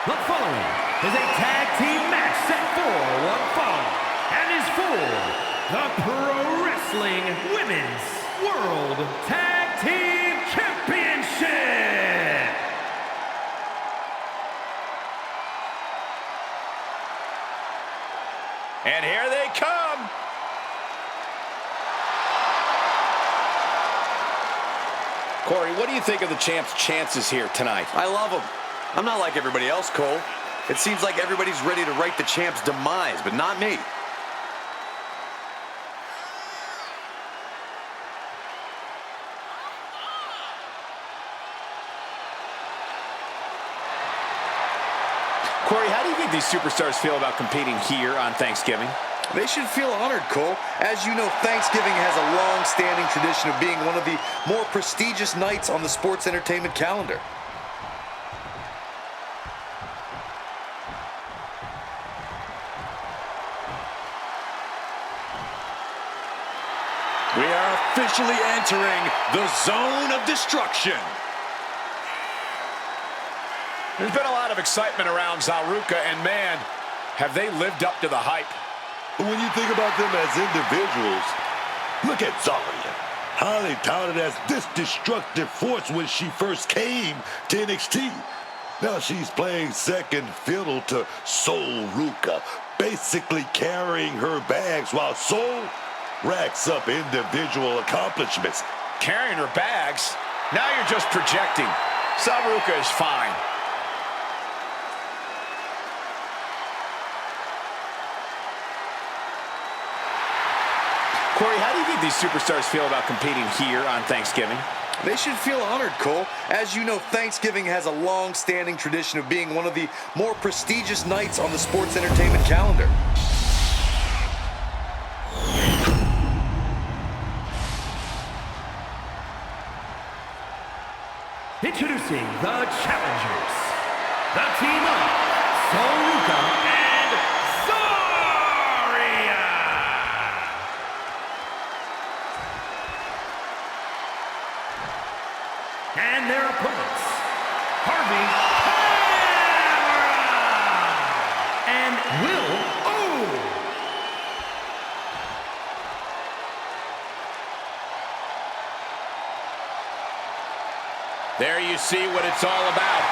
The following is a tag team match set for one fall and is for the Pro Wrestling Women's World Tag Team Championship. And here they come. Corey, what do you think of the champ's chances here tonight? I love them. I'm not like everybody else, Cole. It seems like everybody's ready to write the champ's demise, but not me. Corey, how do you think these superstars feel about competing here on Thanksgiving? They should feel honored, Cole. As you know, Thanksgiving has a long-standing tradition of being one of the more prestigious nights on the sports entertainment calendar. We are officially entering the zone of destruction. There's been a lot of excitement around ZaRuca, and man, have they lived up to the hype. When you think about them as individuals, look at Zarya. Highly touted as this destructive force when she first came to NXT. Now she's playing second fiddle to ZaRuca, basically carrying her bags while Soul racks up individual accomplishments. Carrying her bags? Now you're just projecting. ZaRuca is fine. Corey, how do you think these superstars feel about competing here on Thanksgiving? They should feel honored, Cole. As you know, Thanksgiving has a long-standing tradition of being one of the more prestigious nights on the sports entertainment calendar. Introducing the challengers, the team of ZaRuca and Zarya. And their opponents, Harvey and Will O. There you see what it's all about.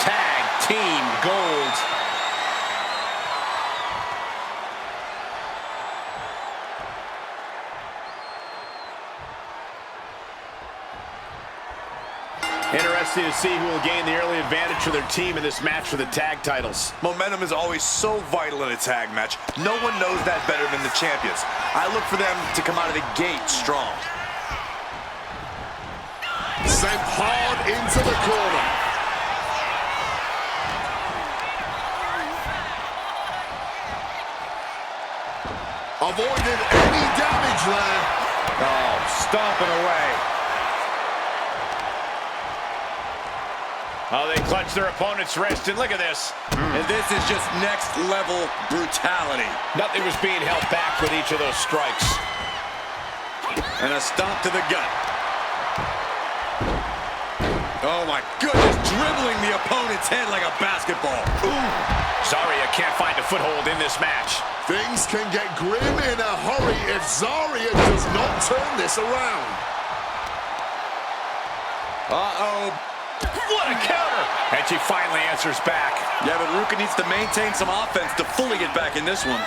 Tag Team Gold. Interesting to see who will gain the early advantage for their team in this match for the tag titles. Momentum is always so vital in a tag match. No one knows that better than the champions. I look for them to come out of the gate strong. Sent hard into the corner. Avoided any damage there. Oh, stomping away. Oh, they clutch their opponent's wrist, and look at this. And this is just next level brutality. Nothing was being held back with each of those strikes. And a stomp to the gut. Oh my goodness, dribbling the opponent's head like a basketball. Ooh. Zarya can't find a foothold in this match. Things can get grim in a hurry if Zarya does not turn this around. Uh-oh. What a counter! And she finally answers back. Yeah, but Ruka needs to maintain some offense to fully get back in this one.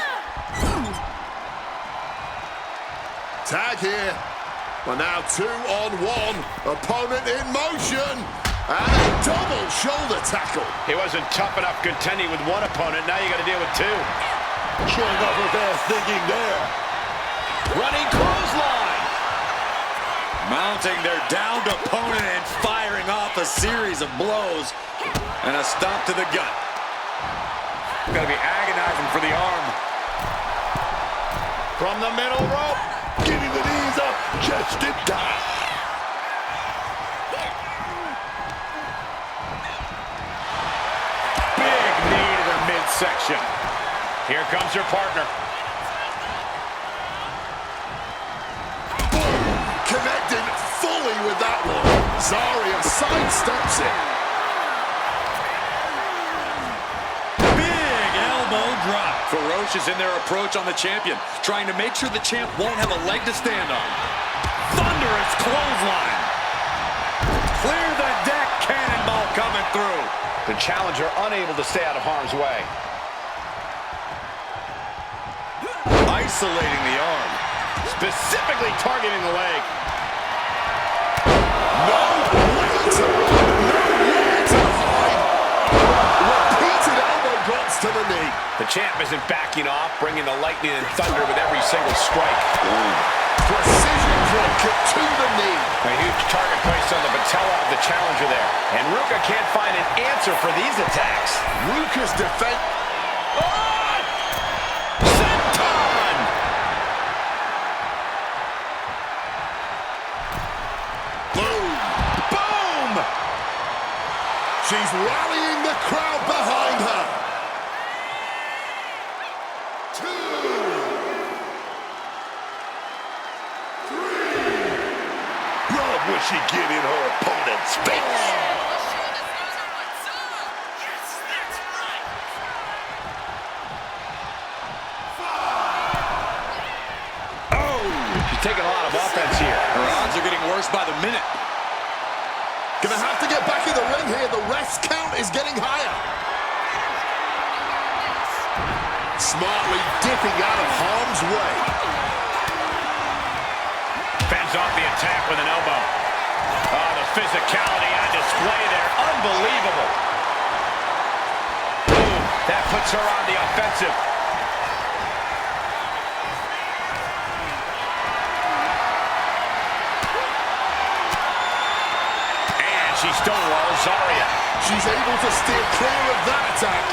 Tag here. Well, now 2-on-1. Opponent in motion. And a double shoulder tackle. He wasn't tough enough contending with one opponent. Now you got to deal with two. Showing off her best thinking there. Running clothesline. Mounting their downed opponent and firing off a series of blows. And a stomp to the gut. Gotta be agonizing for the arm. From the middle rope. Getting the knees up just in time. Big knee to the midsection. Here comes her partner. Connected fully with that one. Zarya sidesteps it. Ferocious in their approach on the champion, trying to make sure the champ won't have a leg to stand on. Thunderous clothesline. Clear the deck, cannonball coming through. The challenger unable to stay out of harm's way. Isolating the arm. Specifically targeting the leg. No way to run. Nowhere to hide. Repeated elbow drops to the knee. The champ isn't backing off, bringing the lightning and thunder with every single strike. Precision drop kick to the knee. A huge target placed on the patella of the challenger there. And Ruka can't find an answer for these attacks. Ruka's defense. Senton! Boom. Boom. She's rallying the crowd behind her. 2, 3. Love when she get in her opponent's face. She's taking a lot of offense here. Her odds are getting worse by the minute. Gonna have to get back in the ring here. The rest count is getting higher. Smartly dipping out of harm's way. Fends off the attack with an elbow. Oh, the physicality on display there. Unbelievable. Boom. That puts her on the offensive. And she stonewalls Zarya. She's able to steer clear of that attack.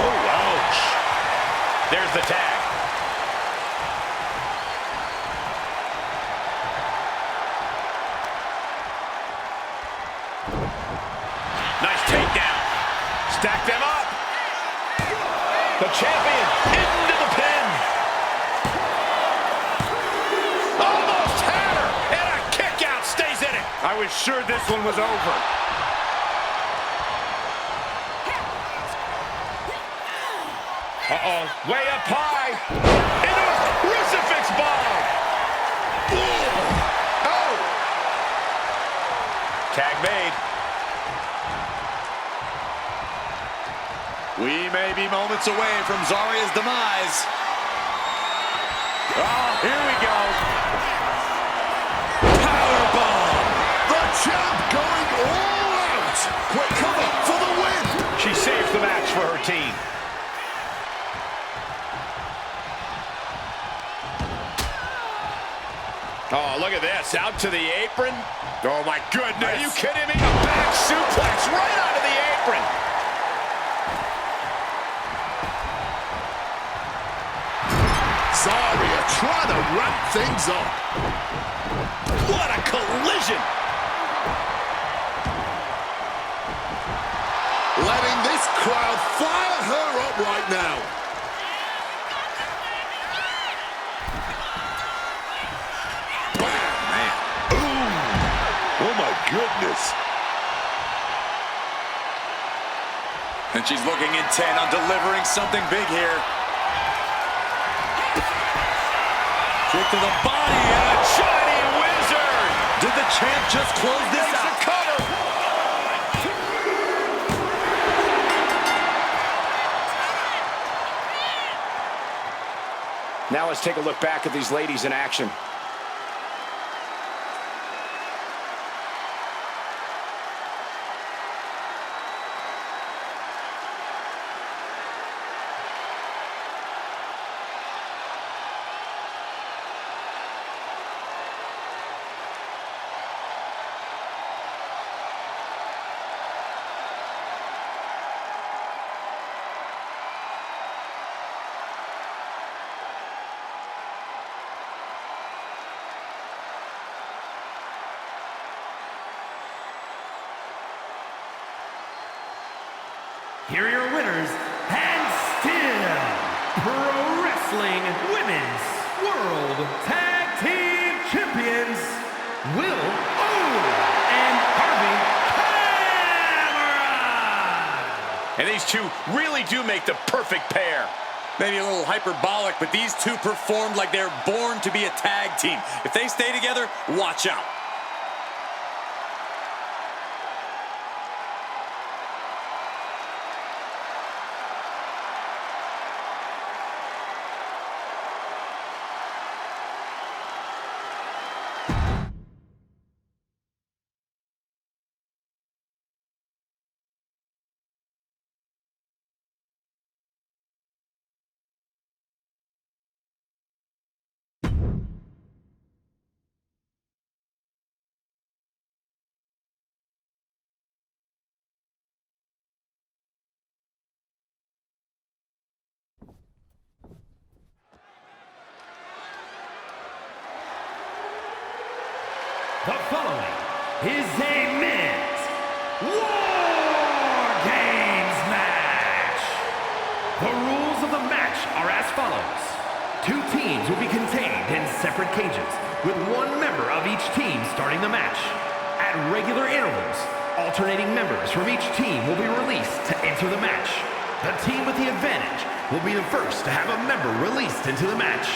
Oh, ouch. There's the tag. Nice takedown. Stack them up. The champion into the pin. Almost had her. And a kick out stays in it. I was sure this one was over. Uh-oh. Way up high. Into a crucifix bomb. Oh. Tag made. We may be moments away from Zarya's demise. Oh, here we go. Powerbomb. The champ going all out. Quick cover for the win. She saves the match for her team. Oh, look at this. Out to the apron. Oh, my goodness. Are you kidding me? A back suplex right onto the apron. Zarya trying to ramp things up. What a collision. Letting this crowd fire her up right now. Bam, man. Ooh. Oh, my goodness. And she's looking intent on delivering something big here. Kick to the body and a shining wizard. Did the champ just close this out? Cover. Now let's take a look back at these ladies in action. Here are your winners, and still Pro Wrestling Women's World Tag Team Champions, Will and Harvey these two really do make the perfect pair. Maybe a little hyperbolic, but these two performed like they're born to be a tag team. If they stay together, watch out. The following is a men's Wargames match. The rules of the match are as follows. Two teams will be contained in separate cages, with one member of each team starting the match. At regular intervals, alternating members from each team will be released to enter the match. The team with the advantage will be the first to have a member released into the match.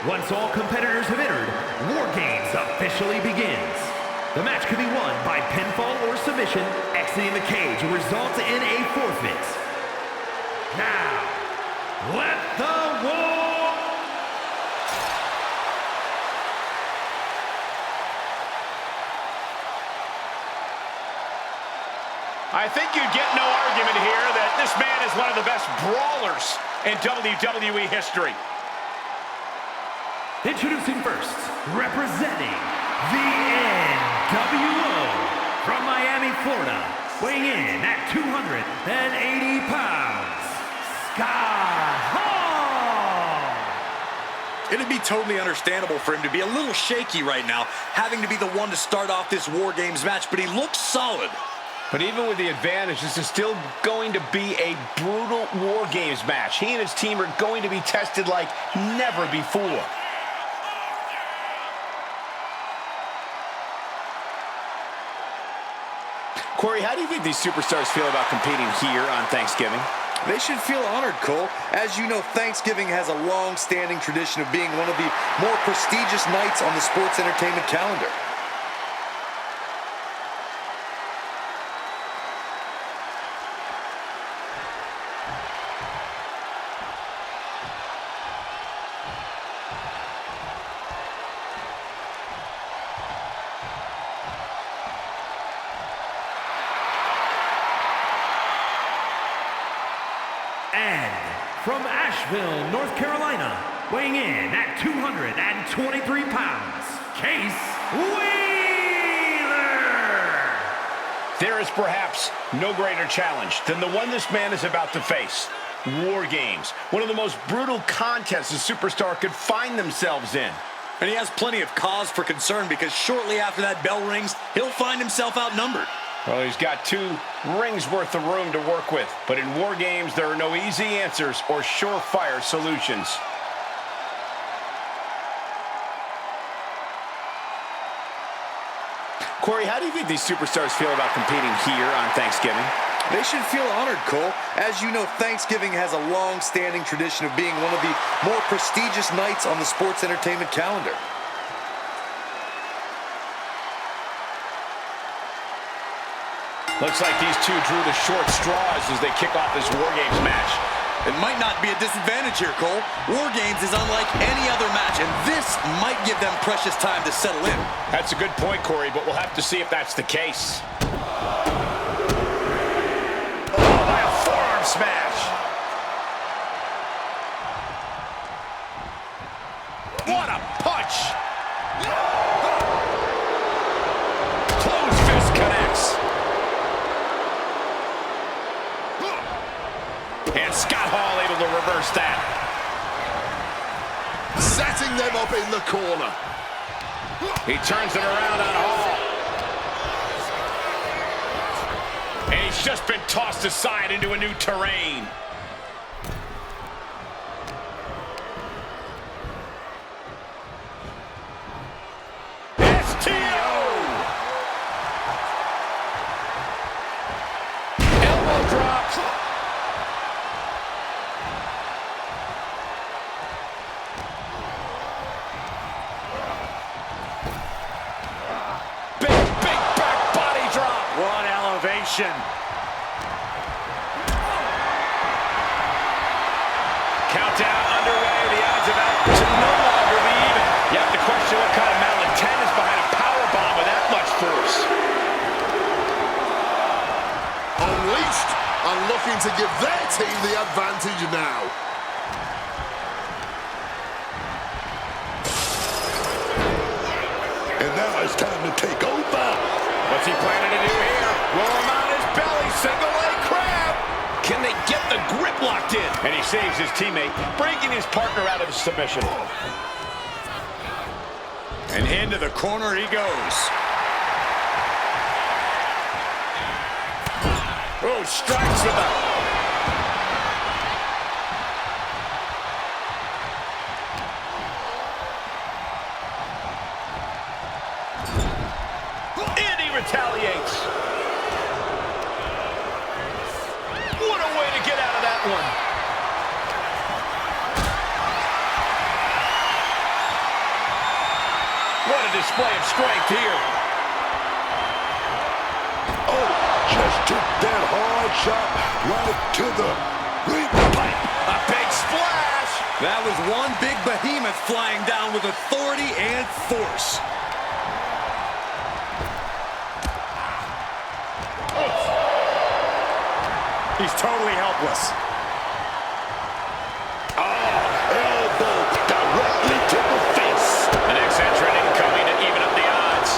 Once all competitors have entered, Wargames officially begins. The match can be won by pinfall or submission. Exiting the cage will result in a forfeit. Now, let the war... I think you'd get no argument here that this man is one of the best brawlers in WWE history. Introducing first, representing the NWO from Miami, Florida, weighing in at 280 pounds, Scott Hall. It'd be totally understandable for him to be a little shaky right now, having to be the one to start off this War Games match, but he looks solid. But even with the advantage, this is still going to be a brutal War Games match. He and his team are going to be tested like never before. Corey, how do you think these superstars feel about competing here on Thanksgiving? They should feel honored, Cole. As you know, Thanksgiving has a long-standing tradition of being one of the more prestigious nights on the sports entertainment calendar. And from Asheville, North Carolina, weighing in at 223 pounds, Case Wheeler. There is perhaps no greater challenge than the one this man is about to face. War Games, one of the most brutal contests a superstar could find themselves in. And he has plenty of cause for concern because shortly after that bell rings, he'll find himself outnumbered. Well, he's got 2 rings worth of room to work with. But in War Games, there are no easy answers or surefire solutions. Corey, how do you think these superstars feel about competing here on Thanksgiving? They should feel honored, Cole. As you know, Thanksgiving has a long-standing tradition of being one of the more prestigious nights on the sports entertainment calendar. Looks like these two drew the short straws as they kick off this War Games match. It might not be a disadvantage here, Cole. War Games is unlike any other match, and this might give them precious time to settle in. That's a good point, Corey, but we'll have to see if that's the case. Oh, by a forearm smash. What a punch. Closed fist connects. And Scott Hall able to reverse that. Setting them up in the corner. He turns it around on Hall. And he's just been tossed aside into a new terrain. STO! Elbow drop. desperation. Countdown underway. The odds of out to no longer be even. You have to question what kind of malintent is behind a powerbomb with that much force. Unleashed and looking to give their team the advantage now. And now it's time to take over. What's he planning to do here? Roll him on his belly, single leg crab. Can they get the grip locked in? And he saves his teammate, breaking his partner out of submission. And into the corner he goes. Oh, strikes with a... And he retaliates. What a way to get out of that one. What a display of strength here. Oh, just took that hard shot right to the ring pipe. A big splash. That was one big behemoth flying down with authority and force. He's totally helpless. Elbow directly to the face. The next entrant incoming to even up the odds.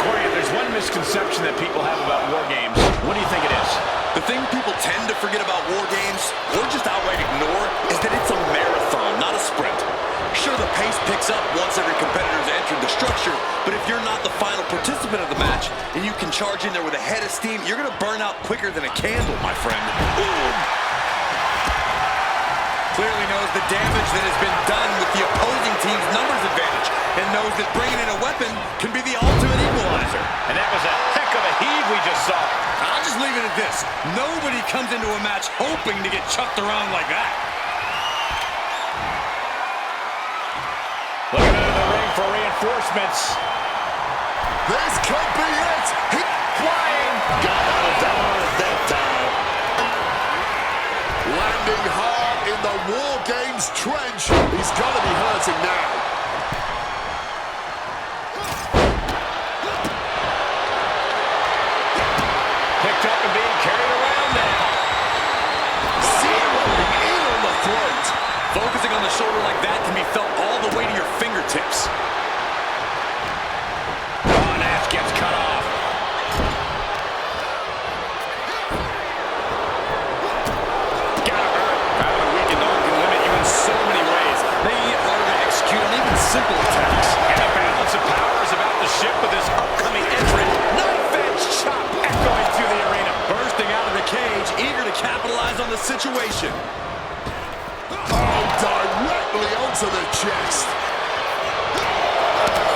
Corey, if there's one misconception that people have about War Games, what do you think it is? The thing people tend to forget about War Games, or just outright ignore, is that it's a marathon, not a sprint. Sure, the pace picks up once every competitor's entered the structure, but if you're not the final participant of the match, and you can charge in there with a head of steam, you're gonna burn out quicker than a candle, my friend. Boom! Clearly knows the damage that has been done with the opposing team's numbers advantage, and knows that bringing in a weapon can be the ultimate equalizer. And that was a heck of a heave we just saw. I'll just leave it at this. Nobody comes into a match hoping to get chucked around like that. Looking into the ring for reinforcements. This could be it. Flying. Got out of that time. Landing hard in the War Games trench. He's got to be hurting now. Picked up and being carried around now. Zeroing in on the throat. Focusing on the shoulder like that can be felt all the way to your fingertips. Oh, Nash gets cut off. Gotta hurt. Having a weakened arm can limit you in so many ways. They get harder to execute on even simple attacks. And the balance of power is about to shift with this upcoming entrant. Knife-edge chop echoing through the arena. Bursting out of the cage, eager to capitalize on the situation. Oh, directly onto the chest.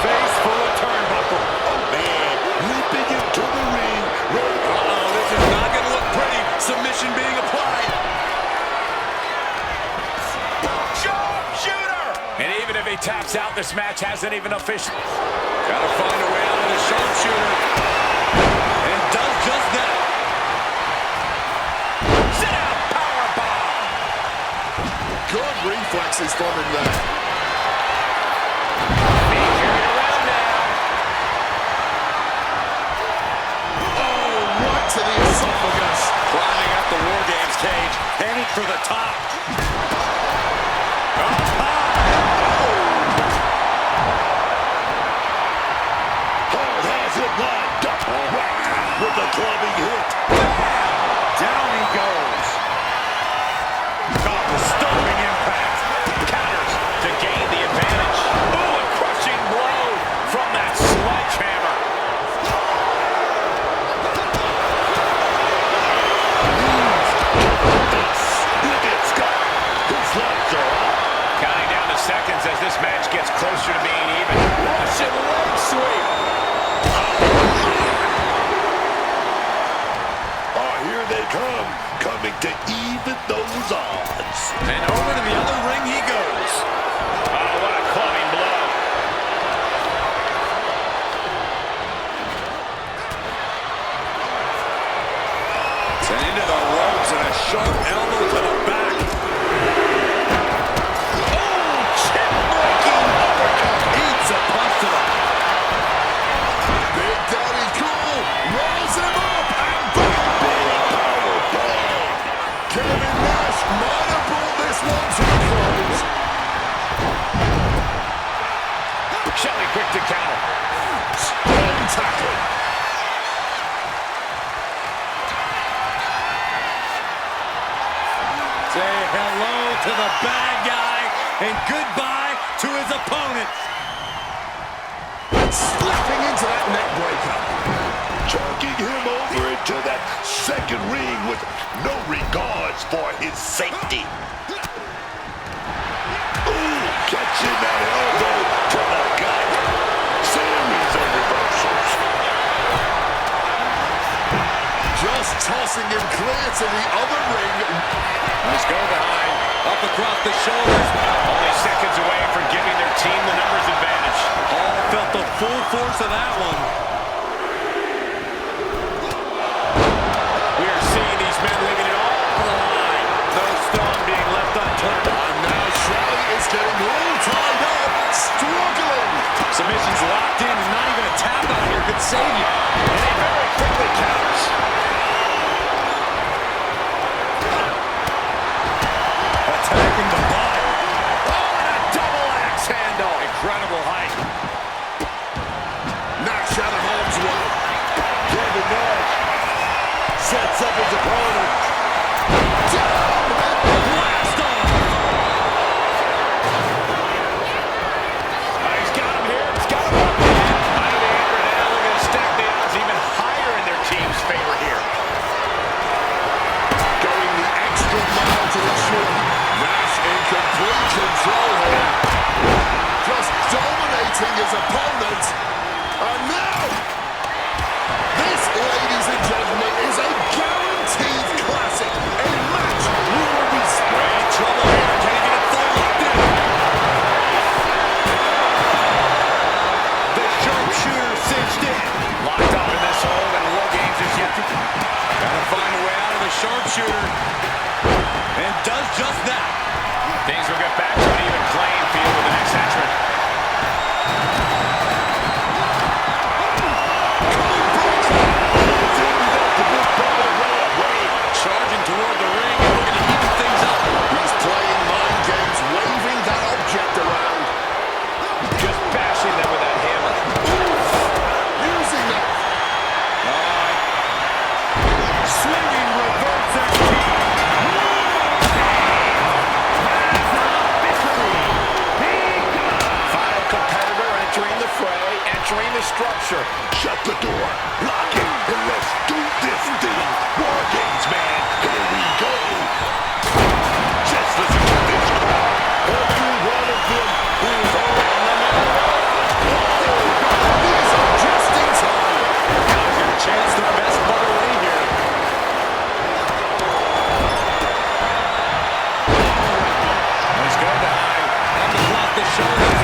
Face full of turnbuckle. Oh, man. Leaping into the ring. Uh-oh, this is not going to look pretty. Submission being applied. Sharpshooter! And even if he taps out, this match hasn't even official. Got to find a way out of the sharpshooter. And does just that. Sit out, powerbomb! Good reflexes from him there. Being carried around now. Oh, right to the esophagus. Climbing up the War Games cage, heading for the top. Has it lined up. Whack with the clubbing hit. Down he goes. Oh, disturbing impact. Counters to gain the advantage. Ooh, a crushing blow from that sledgehammer. Look at Scott. His legs are up. Counting down the seconds as this match gets closer to being even. Russian leg sweep. drops and a sharp elbow to the back. Oh, chin-breaking uppercut. Eats a punch to the... Big Daddy Cool rolls him up and boom! Kevin Nash might have brought this one to a close. Shelley quick to counter. Strong tackle. Say hello to the bad guy and goodbye to his opponent. Slapping into that neck breaker. Jerking him over into that second ring with no regards for his safety. Ooh, catching that elbow to the gut. Series of reversals. Just tossing him clear to the other ring. Let's go behind, up across the shoulders. Only seconds away from giving their team the numbers advantage. All felt the full force of that one. We are seeing these men leaving it all on the line. No stone being left unturned. And now Shelley is getting all tied up, struggling. Submission's locked in, and not even a tap out here could save you. And he very quickly counters. Attacking the body. Oh, and a double axe handle. Incredible height. Nash out of harm's way. Kevin Nash sets up his opponent. Blast off. He's got him here. He's got him up. Out of the apron now. They're going to stack the odds even higher in their team's favor here. Going the extra mile to ensure Nash in complete control here. Just dominating his opponent. And now, this, ladies and gentlemen, is a guaranteed classic. A match we will be spraying trouble here. Can't even fall locked in. The sharpshooter cinched in. Locked up in this hold, and Wargames is yet to... Gotta find a way out of the sharpshooter. And does just that. Things will get back to an even playing field with the next entrant. Charging toward the ring and looking to even things up. He's playing mind games, waving that object around. Just bashing them with that hammer. Using that. Swinging reverse XT. Final competitor entering the fray, entering the structure. Shut the door, lock it, and let's do this thing. Wargames, man, here we go. Just listen to this crowd. Every one of them is on the These are just in time. Now's your chance to best Bubba Ray here. Let's go behind. Up across the shoulders.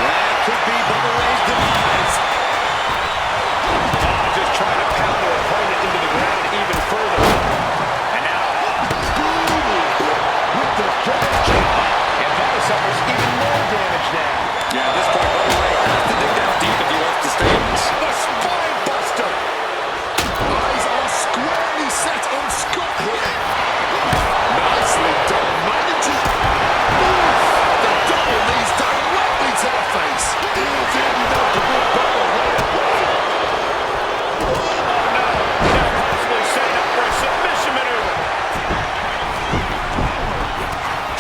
That could be Bubba Ray's demise. Just trying to pound their opponent into the ground even further. And now, with the stretch. and Bubba suffers even more damage now. Yeah, at this point, Bubba Ray has to dig down deep if he wants to stay in this. The spine buster. Eyes are squarely set on Scott here. Nicely done, manager. The double knees directly to the face. Is it enough to put Bubba Ray away? Now possibly setting up for a submission maneuver.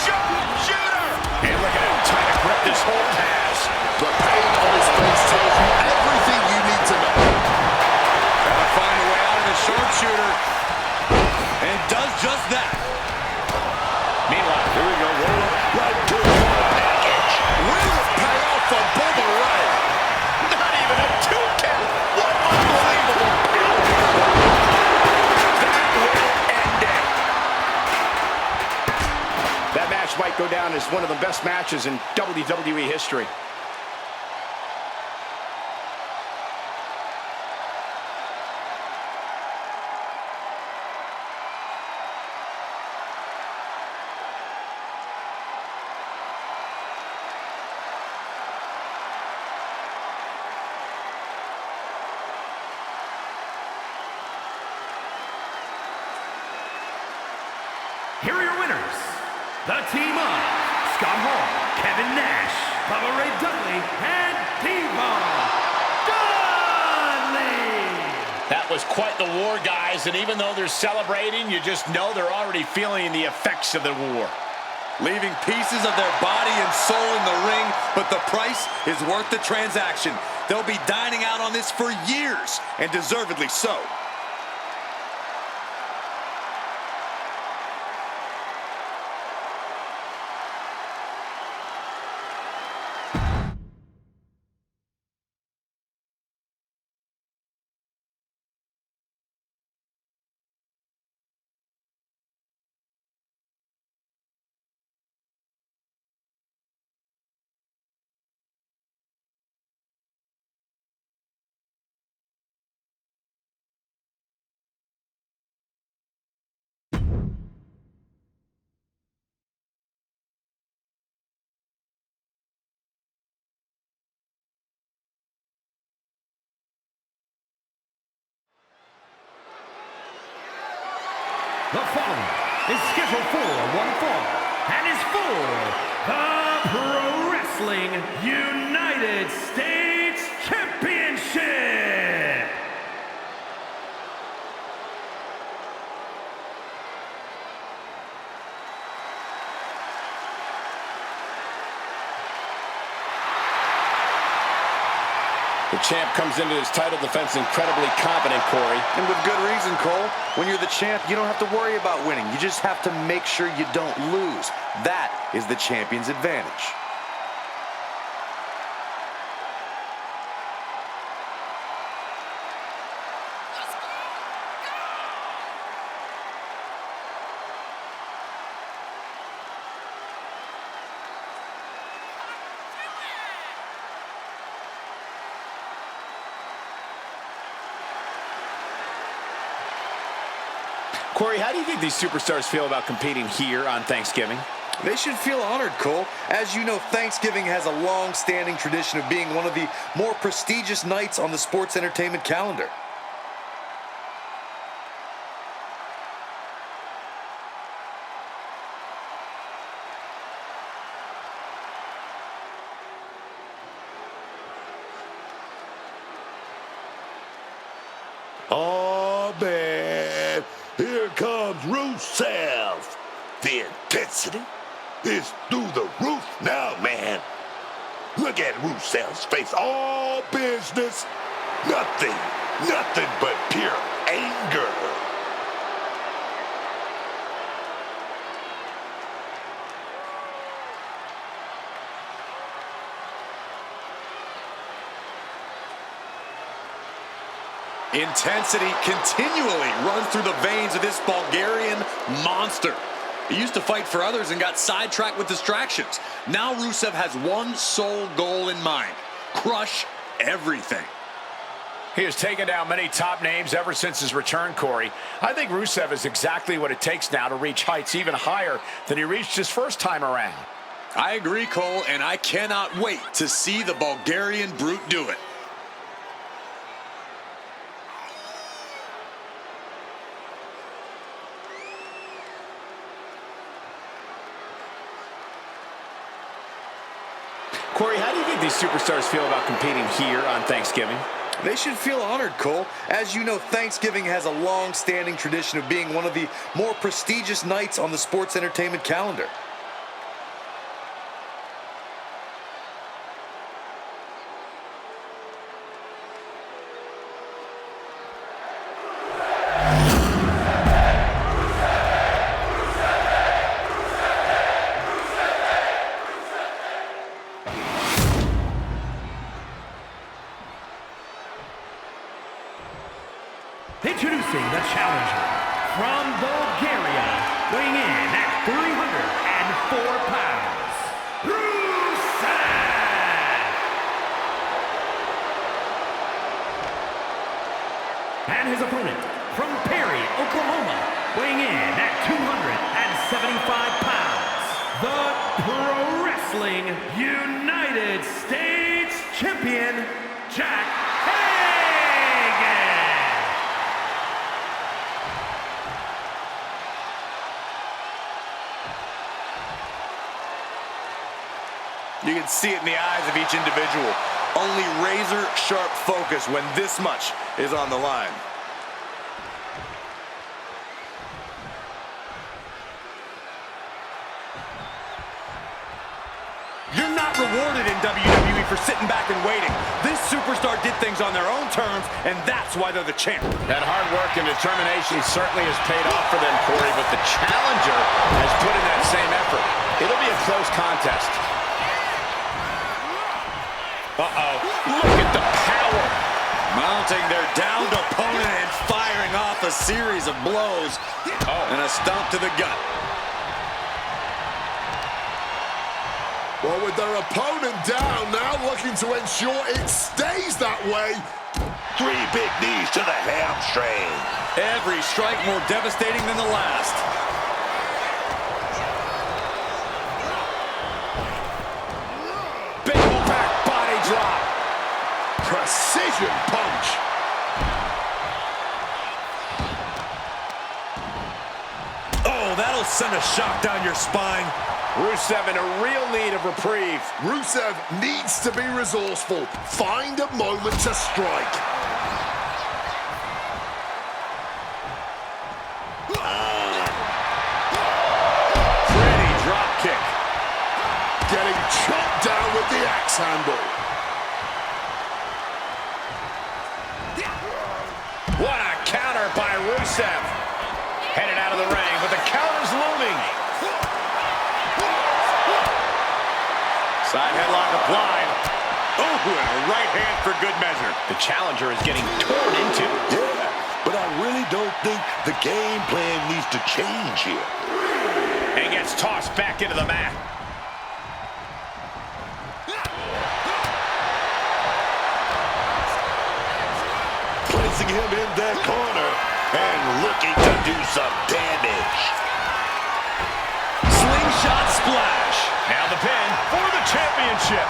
Sharpshooter. And look at how tight a grip this hold has. The pain on his face tells you everything you need to know. Gotta find a way out of the sharpshooter. And does just that. Meanwhile, here we go. Roll up. Right to the package. Will it pay off for Bubba Ray? Not even a 2 count. What unbelievable power. That will end it. That match might go down as one of the best matches in WWE history. Here are your winners. The team of Scott Hall, Kevin Nash, Bubba Ray Dudley, and Devon Dudley. That was quite the war, guys, and even though they're celebrating, you just know they're already feeling the effects of the war. Leaving pieces of their body and soul in the ring, but the price is worth the transaction. They'll be dining out on this for years, and deservedly so. The following is scheduled for one fall and is for the Pro Wrestling United States Championship. The champ comes into his title defense incredibly confident, Corey. And with good reason, Cole. When you're the champ, you don't have to worry about winning. You just have to make sure you don't lose. That is the champion's advantage. Corey, how do you think these superstars feel about competing here on Thanksgiving? They should feel honored, Cole. As you know, Thanksgiving has a long-standing tradition of being one of the more prestigious nights on the sports entertainment calendar. Oh, man. Here comes Rusev. The intensity is through the roof now, man. Look at Rusev's face. All business. Nothing but pure anger. Intensity continually runs through the veins of this Bulgarian monster. He used to fight for others and got sidetracked with distractions. Now Rusev has one sole goal in mind: crush everything. He has taken down many top names ever since his return, Corey. I think Rusev is exactly what it takes now to reach heights even higher than he reached his first time around. I agree, Cole, and I cannot wait to see the Bulgarian brute do it. Corey, how do you think these superstars feel about competing here on Thanksgiving? They should feel honored, Cole. As you know, Thanksgiving has a long-standing tradition of being one of the more prestigious nights on the sports entertainment calendar. Introducing the challenger from Bulgaria, weighing in at 304 pounds, Rusev! And his opponent from Perry, Oklahoma, weighing in at 275 pounds, the Pro Wrestling United States Champion, Jack Hager! You can see it in the eyes of each individual. Only razor-sharp focus when this much is on the line. You're not rewarded in WWE for sitting back and waiting. This superstar did things on their own terms, and that's why they're the champ. That hard work and determination certainly has paid off for them, Corey, but the challenger has put in that same effort. It'll be a close contest. Uh-oh. Look at the power. Mounting their downed opponent and firing off a series of blows. And a stomp to the gut. Well, with their opponent down, now looking to ensure it stays that way. 3 big knees to the hamstring. Every strike more devastating than the last. Big back body drop. Precision punch. Oh, that'll send a shock down your spine. Rusev in a real need of reprieve. Rusev needs to be resourceful. Find a moment to strike. Pretty drop kick. Getting chopped down with the axe handle. What a counter by Rusev. Headed out of the ring, but the counter's looming. Side headlock applied. Oh, and a right hand for good measure. The challenger is getting torn into. Yeah, but I really don't think the game plan needs to change here. And gets tossed back into the mat. Placing him in that corner and looking to do some damage. Slingshot splash. Now the pin for the championship.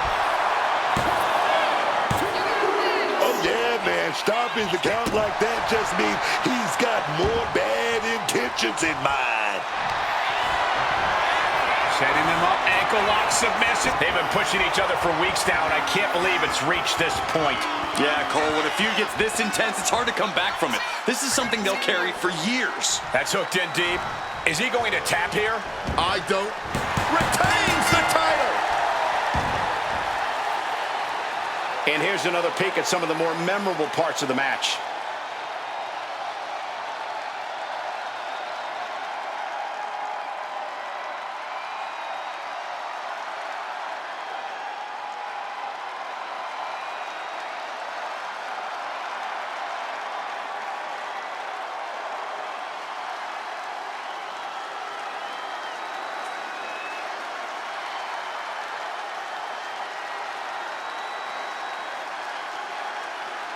Oh, yeah, man. Stopping the count like that just means he's got more bad intentions in mind. Setting them up, ankle lock submission. They've been pushing each other for weeks now, and I can't believe it's reached this point. Yeah, Cole, when a feud gets this intense, it's hard to come back from it. This is something they'll carry for years. That's hooked in deep. Is he going to tap here? I don't. Retains the title. And here's another peek at some of the more memorable parts of the match.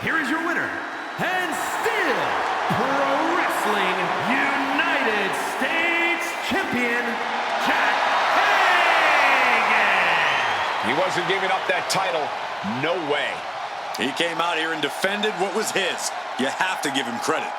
Here is your winner, and still Pro Wrestling United States Champion, Jack Hager. He wasn't giving up that title. No way. He came out here and defended what was his. You have to give him credit.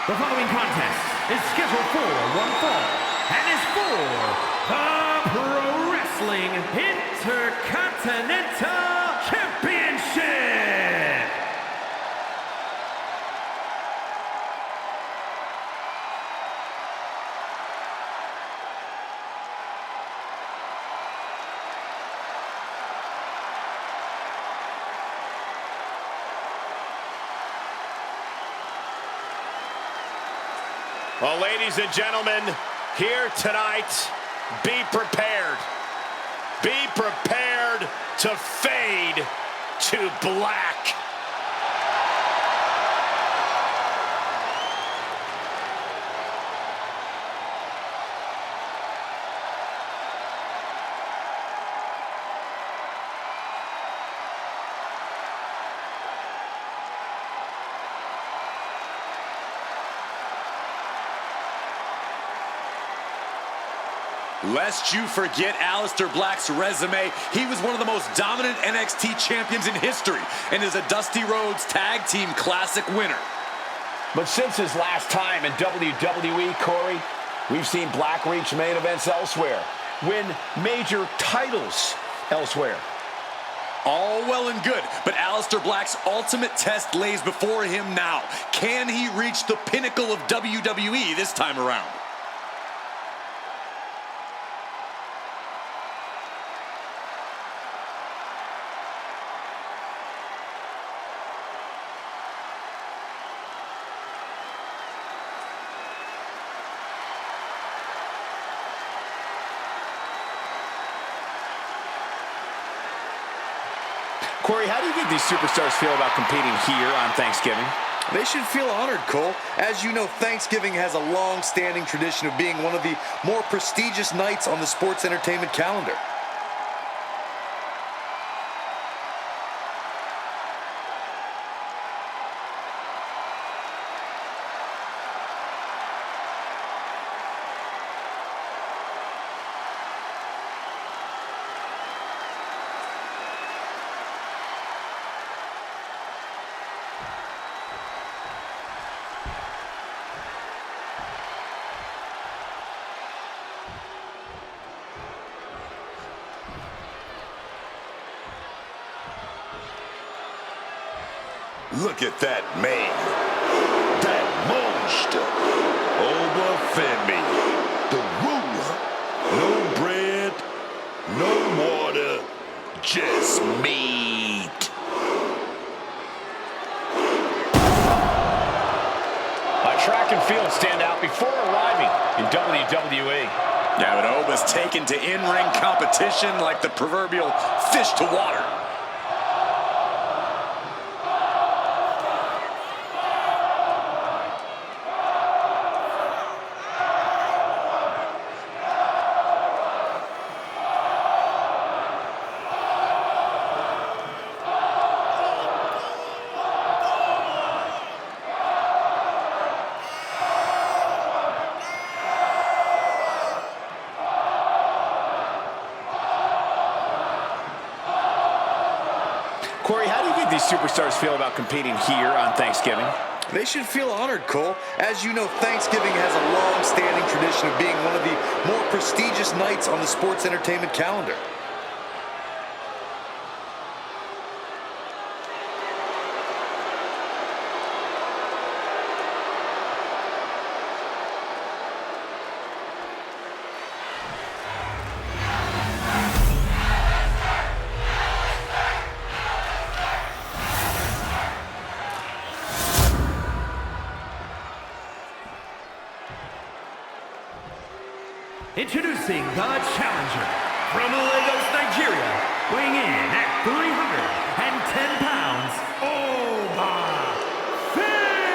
The following contest is scheduled for one fall and is for the Pro Wrestling Intercontinental Championship. Well, ladies and gentlemen, here tonight, be prepared. Be prepared to fade to black. Lest you forget Aleister Black's resume, he was one of the most dominant NXT champions in history and is a Dusty Rhodes Tag Team Classic winner. But since his last time in WWE, Corey, we've seen Black reach main events elsewhere, win major titles elsewhere. All well and good, but Aleister Black's ultimate test lays before him now. Can he reach the pinnacle of WWE this time around? Corey, how do you think these superstars feel about competing here on Thanksgiving? They should feel honored, Cole. As you know, Thanksgiving has a long-standing tradition of being one of the more prestigious nights on the sports entertainment calendar. Look at that man. That monster. Over Femi. The ruler. No bread, no water, just meat. Track and field stand out before arriving in WWE. Yeah, but Oba's taken to in-ring competition like the proverbial fish to water. Corey, how do you think these superstars feel about competing here on Thanksgiving? They should feel honored, Cole. As you know, Thanksgiving has a long-standing tradition of being one of the more prestigious nights on the sports entertainment calendar. Introducing the challenger from Lagos, Nigeria, weighing in at 310 pounds, Femi!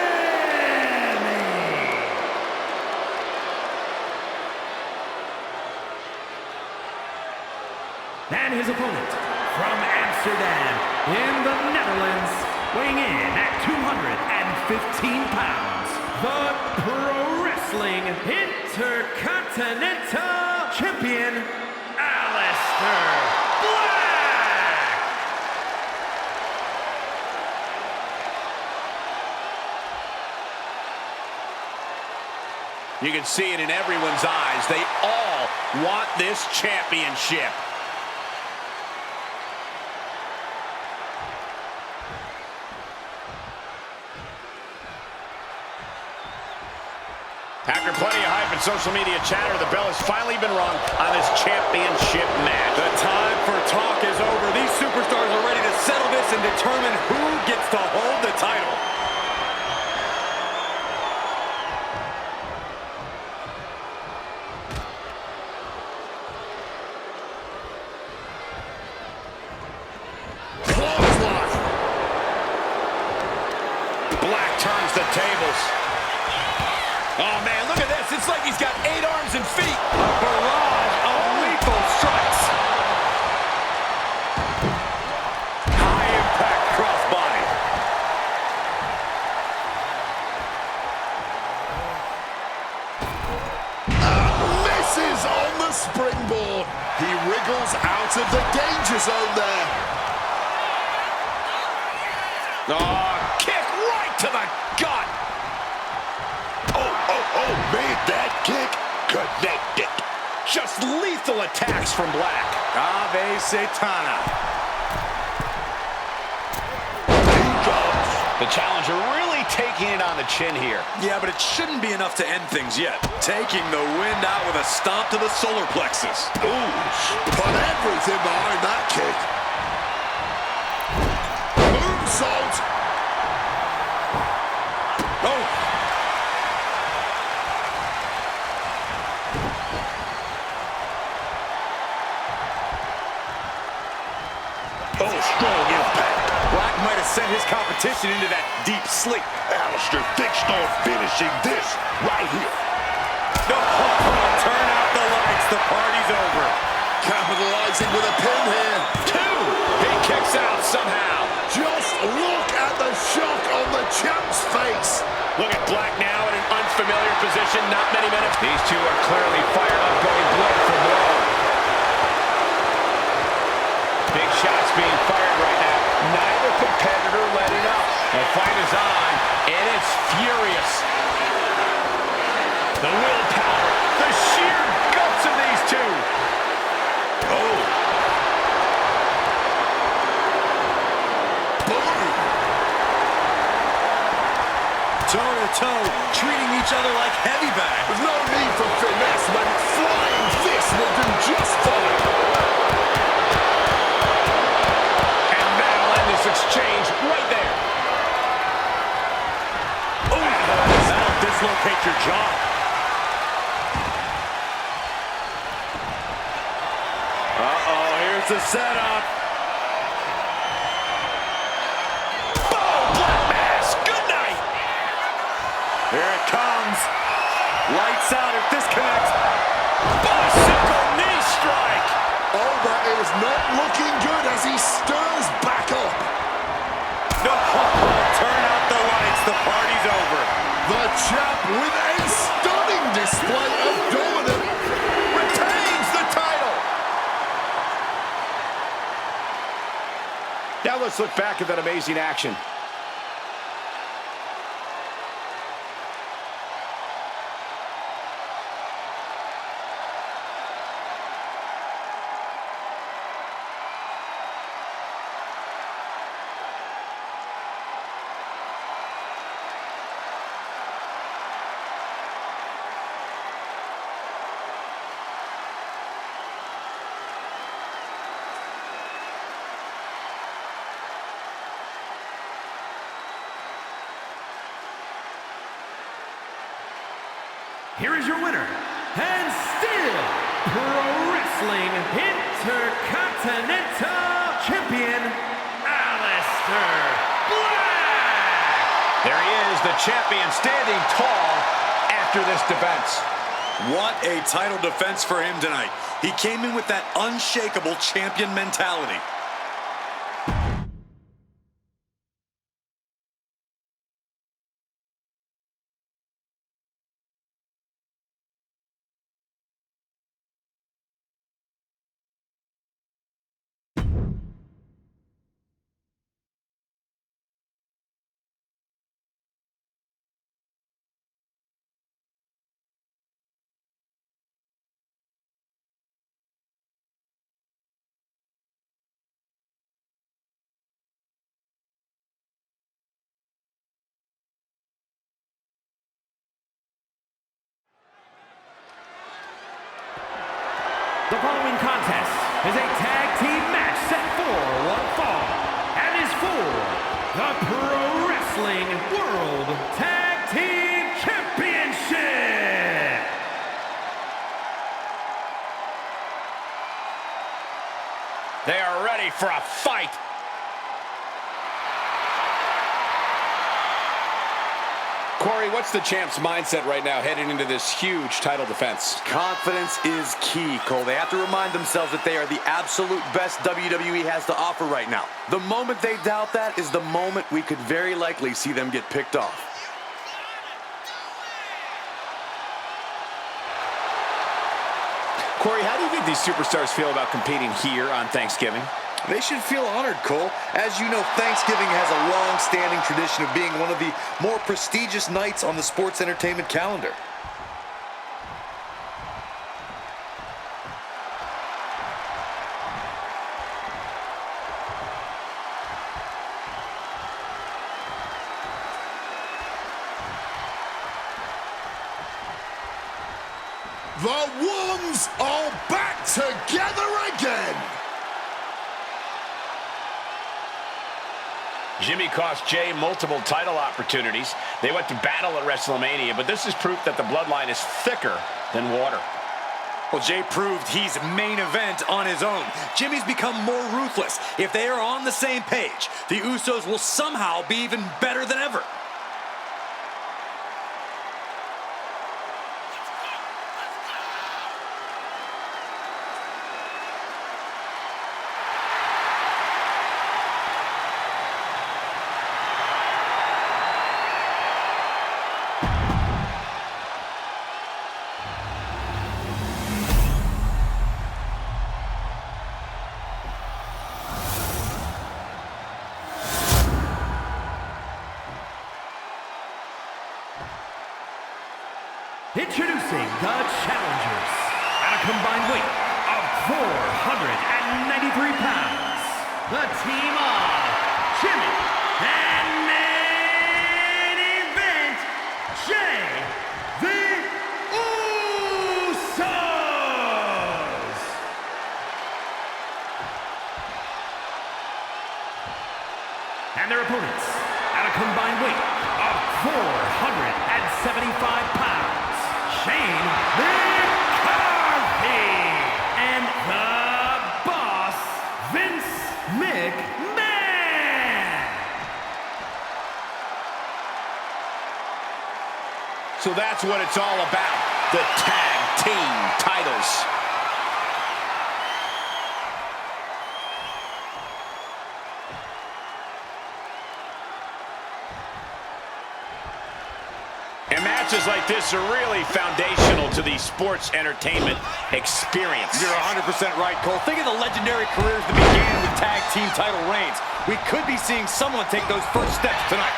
And his opponent from Amsterdam in the Netherlands, weighing in at 215 pounds, the Pro Wrestling Intercontinental Champion, Aleister Black! You can see it in everyone's eyes. They all want this championship. After plenty of hype and social media chatter, the bell has finally been rung on this championship match. The time for talk is over. These superstars are ready to settle this and determine who gets to hold the title. Black turns the tables. Oh, man, look at this. It's like he's got 8 arms and feet. A barrage of lethal strikes. High-impact crossbody. Misses on the spot. springboard. He wriggles out of the danger zone there. Oh, kick right to the gut. Oh, made that kick connected. Just lethal attacks from Black. Ave Satana. The challenger really taking it on the chin here. Yeah, but it shouldn't be enough to end things yet. Taking the wind out with a stomp to the solar plexus. Ooh, put everything behind that kick. Moonsault. Oh. Oh, strong impact. Black might have sent his competition into that deep sleep. Aleister fixed on finishing this right here. Turn out the lights. The party's over. Capitalizing with a pin here. 2. He kicks out somehow. Just look at the shock on the champ's face. Look at Black now in an unfamiliar position. Not many minutes. These two are clearly fired up, going blow for blow. Big shots being fired right now. Neither competitor letting up. The fight is on, and it's furious. The willpower, the sheer guts of these two. Oh. Boom. Toe-to-toe, treating each other like heavy bags. There's no need for finesse when flying fists will do just fine. And that'll end this exchange right there. Oh, that'll dislocate your jaw. Uh-oh, here's the setup. Oh, Black Mass, good night. Here it comes. Lights out if this connects. Bicycle knee strike. Oh, that is not looking good as he stirs back up. No, turn out the lights. The party's over. The champ with a stunning display of dominance Retains the title. Now let's look back at that amazing action. Here is your winner, and still Pro Wrestling Intercontinental Champion, Aleister Black! There he is, the champion, standing tall after this defense. What a title defense for him tonight. He came in with that unshakable champion mentality. The following contest is a tag team match set for one fall and is for the Pro Wrestling World Tag Team Championship. They are ready for a fight. Corey, what's the champ's mindset right now heading into this huge title defense? Confidence is key, Cole. They have to remind themselves that they are the absolute best WWE has to offer right now. The moment they doubt that is the moment we could very likely see them get picked off. Corey, how do you think these superstars feel about competing here on Thanksgiving? They should feel honored, Cole. As you know, Thanksgiving has a long-standing tradition of being one of the more prestigious nights on the sports entertainment calendar. The Ones are back together again. Jimmy cost Jay multiple title opportunities. They went to battle at WrestleMania, but this is proof that the bloodline is thicker than water. Well, Jay proved he's main event on his own. Jimmy's become more ruthless. If they are on the same page, the Usos will somehow be even better than ever. Introducing the challengers at a combined weight of 493 pounds, the team of Jimmy and main event Jay the Usos. And their opponents at a combined weight of 475 pounds. Shane McCarthy and the boss, Vince McMahon. So that's what it's all about, the tag team titles. And matches like this are really foundational to the sports entertainment experience. You're 100% right, Cole. Think of the legendary careers that began with tag team title reigns. We could be seeing someone take those first steps tonight.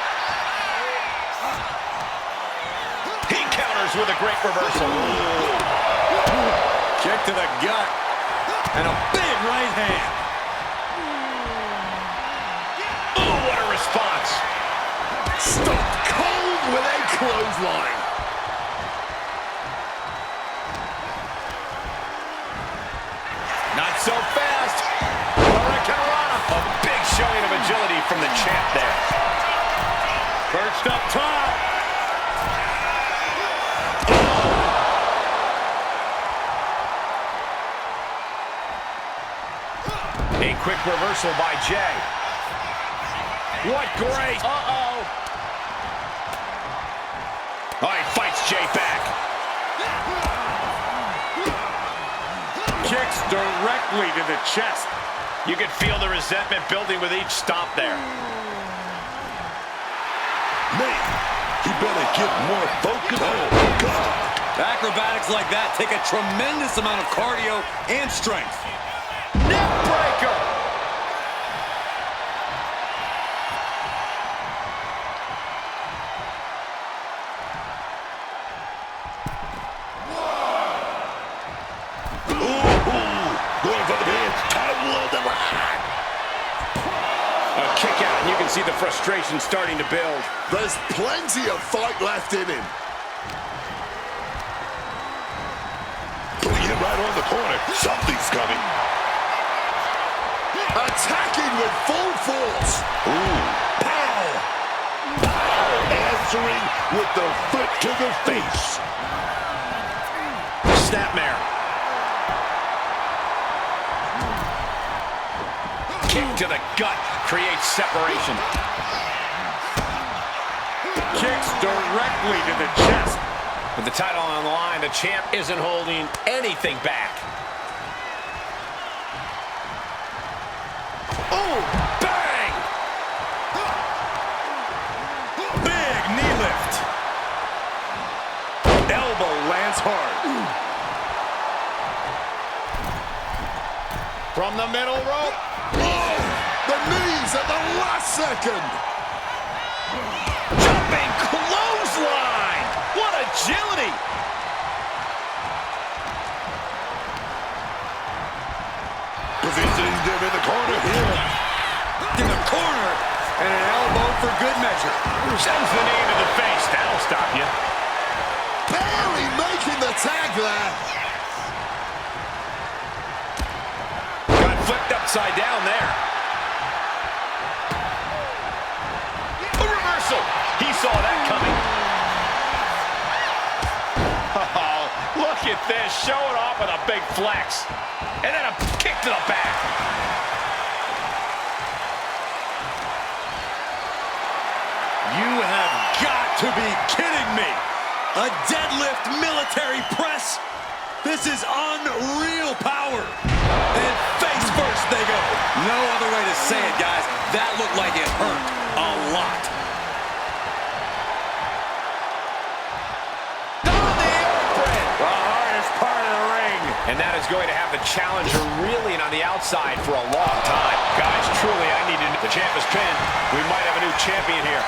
He counters with a great reversal. Kick to the gut. And a big right hand. Oh, what a response. Stone Cold with a clothesline. Not so fast. A big showing of agility from the champ there. Perched up top. A quick reversal by Jay. What great. Uh-oh. Oh, he fights Jay back. Kicks directly to the chest. You can feel the resentment building with each stomp there. Man, he better get more focused. Oh, God. Acrobatics like that take a tremendous amount of cardio and strength. Neck breaker. Going for the pin. Title of the line. A kick out, and you can see the frustration starting to build. There's plenty of fight left in him. Putting him right on the corner. Something's coming. Attacking with full force. Ooh. Pow. Pow. Answering with the foot to the face. Snapmare. Kick to the gut creates separation. Kicks directly to the chest. With the title on the line, the champ isn't holding anything back. Oh, bang! Big knee lift. Elbow lands hard. From the middle rope. Oh, the knees at the last second. Jumping clothesline. What agility. Positioning them in the corner here. In the corner, and an elbow for good measure. Sends the knee to the face. That'll stop you. Barely making the tag there. Got flipped upside down there. A reversal. He saw that coming. Oh, look at this. Showing off with a big flex. And then a kick to the back. You have got to be kidding me. A deadlift military press. This is unreal power. And face first they go. No other way to say it, guys. That looked like it hurt a lot. On the apron. The hardest part of the ring. And that is going to have the challenger reeling on the outside for a long time. Guys, truly, I need to know. The champ is pinned. We might have a new champion here.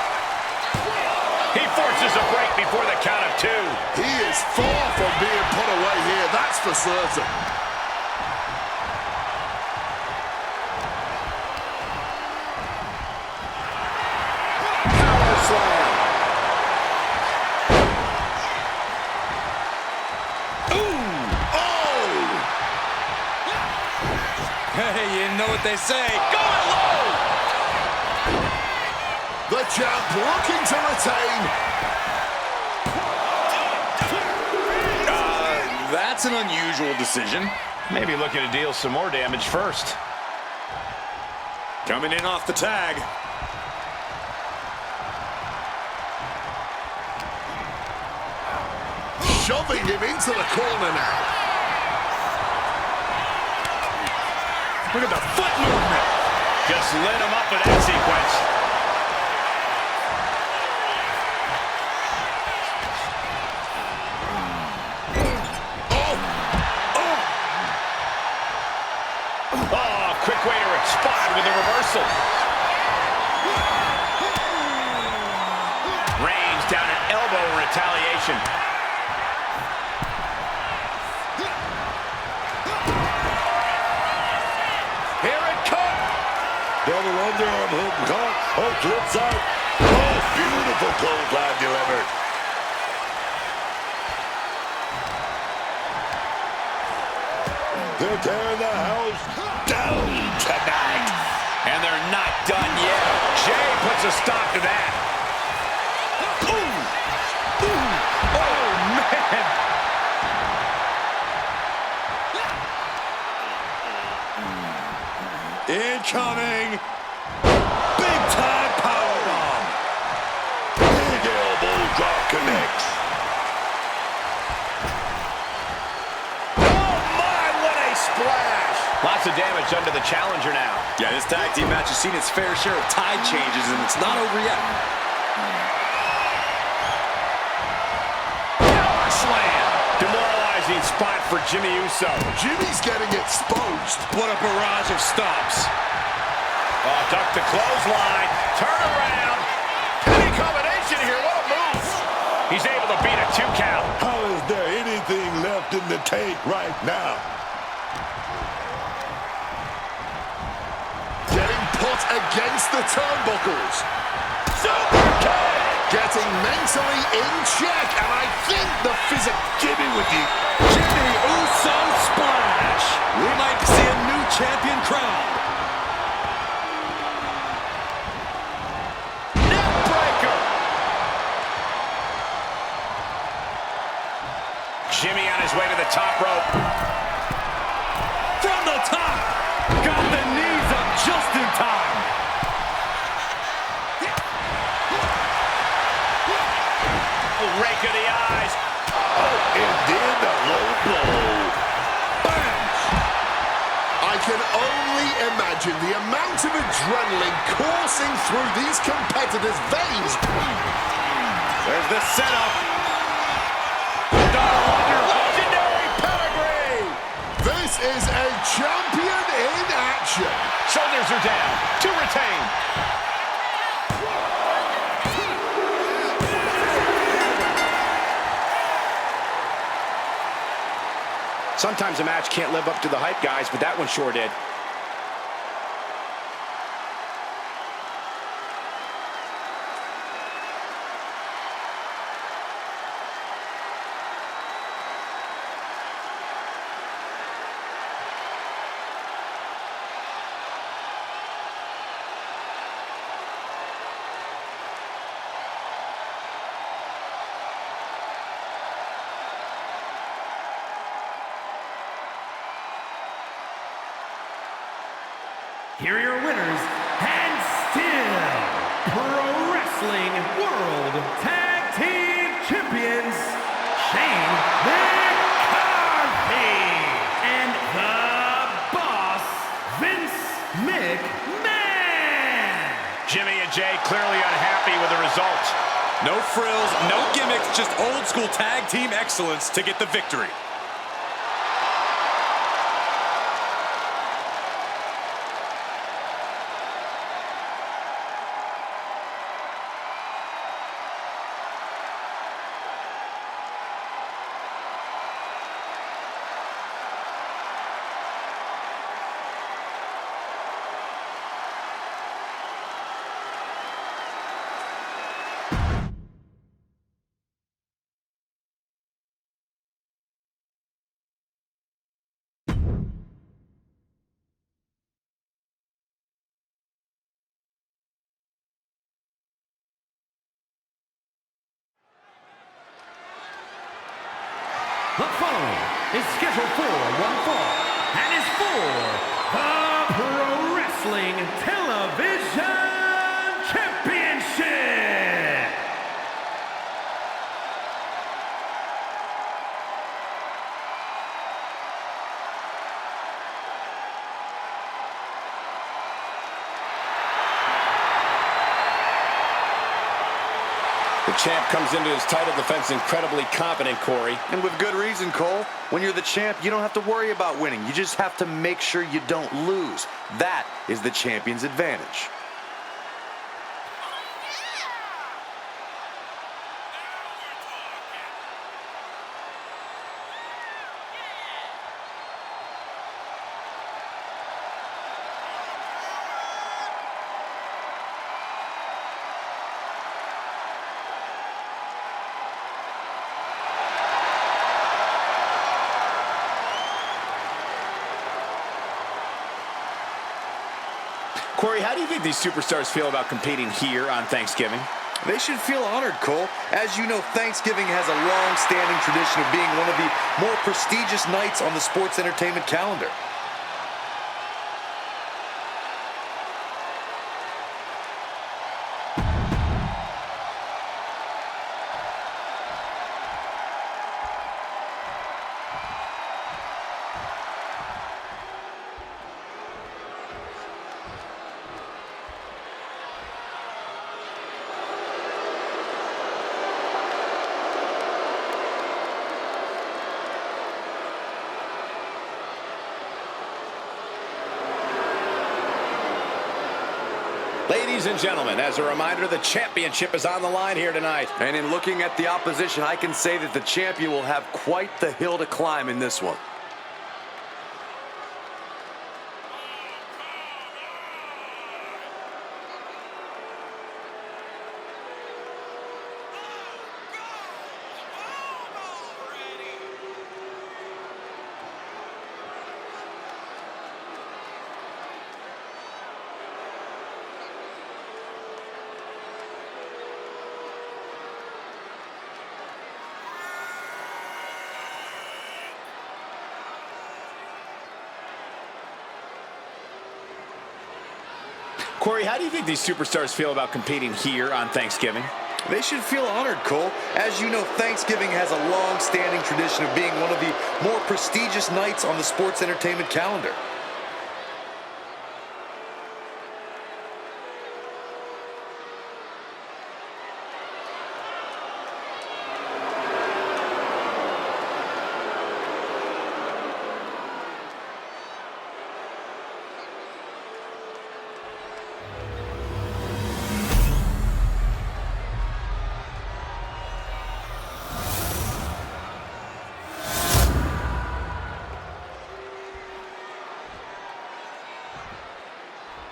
He forces a break before the count of 2. He is far from being put away here, that's for certain. Power slam. Ooh! Oh! Hey, you know what they say. Going low! The champ looking to retain. That's an unusual decision. Maybe looking to deal some more damage first. Coming in off the tag. Shoving him into the corner now. Look at the foot movement. Just lit him up with that sequence. Oh, quick way to respond with a reversal. Reigns down an elbow in retaliation. Here it comes. Double underarm hook caught. Oh, flip side. Oh, beautiful clothesline delivered. They're tearing the house down tonight. And they're not done yet. Jay puts a stop to that. Ooh. Ooh. Oh, man. Incoming. Big time powerbomb. Big elbow drop connects. Splash. Lots of damage under the challenger now. Yeah, this tag team match has seen its fair share of tide changes, and it's not over yet. Power slam. Demoralizing spot for Jimmy Uso. Jimmy's getting exposed. What a barrage of stops. Oh, duck the clothesline. Turn around. Penny combination here. What a move. He's able to beat a 2 count. How is there anything left in the tank right now? Against the turnbuckles. Super kick! Getting mentally in check, and I think the physical. Jimmy with the Jimmy Uso splash. We might see a new champion crowned. Neckbreaker! Jimmy on his way to the top rope. From the top. Got the knees up just in time. Rake of the eyes. oh, and then the low blow. Bam! I can only imagine the amount of adrenaline coursing through these competitors' veins. There's the setup. Legendary pedigree. This is a champion in action. Shoulders are down to retain. Sometimes a match can't live up to the hype, guys, but that one sure did. Here are your winners, and still Pro Wrestling World Tag Team Champions, Shane McCarthy and the Boss, Vince McMahon. Jimmy and Jay clearly unhappy with the result. No frills, no gimmicks, just old school tag team excellence to get the victory. The following is scheduled for one fall and is for the Pro Wrestling Television Championship. The champ comes into his title defense incredibly confident, Corey. And with good reason, Cole. When you're the champ, you don't have to worry about winning. You just have to make sure you don't lose. That is the champion's advantage. Corey, how do you think these superstars feel about competing here on Thanksgiving? They should feel honored, Cole. As you know, Thanksgiving has a long-standing tradition of being one of the more prestigious nights on the sports entertainment calendar. Ladies and gentlemen, as a reminder, the championship is on the line here tonight. And in looking at the opposition, I can say that the champion will have quite the hill to climb in this one. Corey, how do you think these superstars feel about competing here on Thanksgiving? They should feel honored, Cole. As you know, Thanksgiving has a long-standing tradition of being one of the more prestigious nights on the sports entertainment calendar.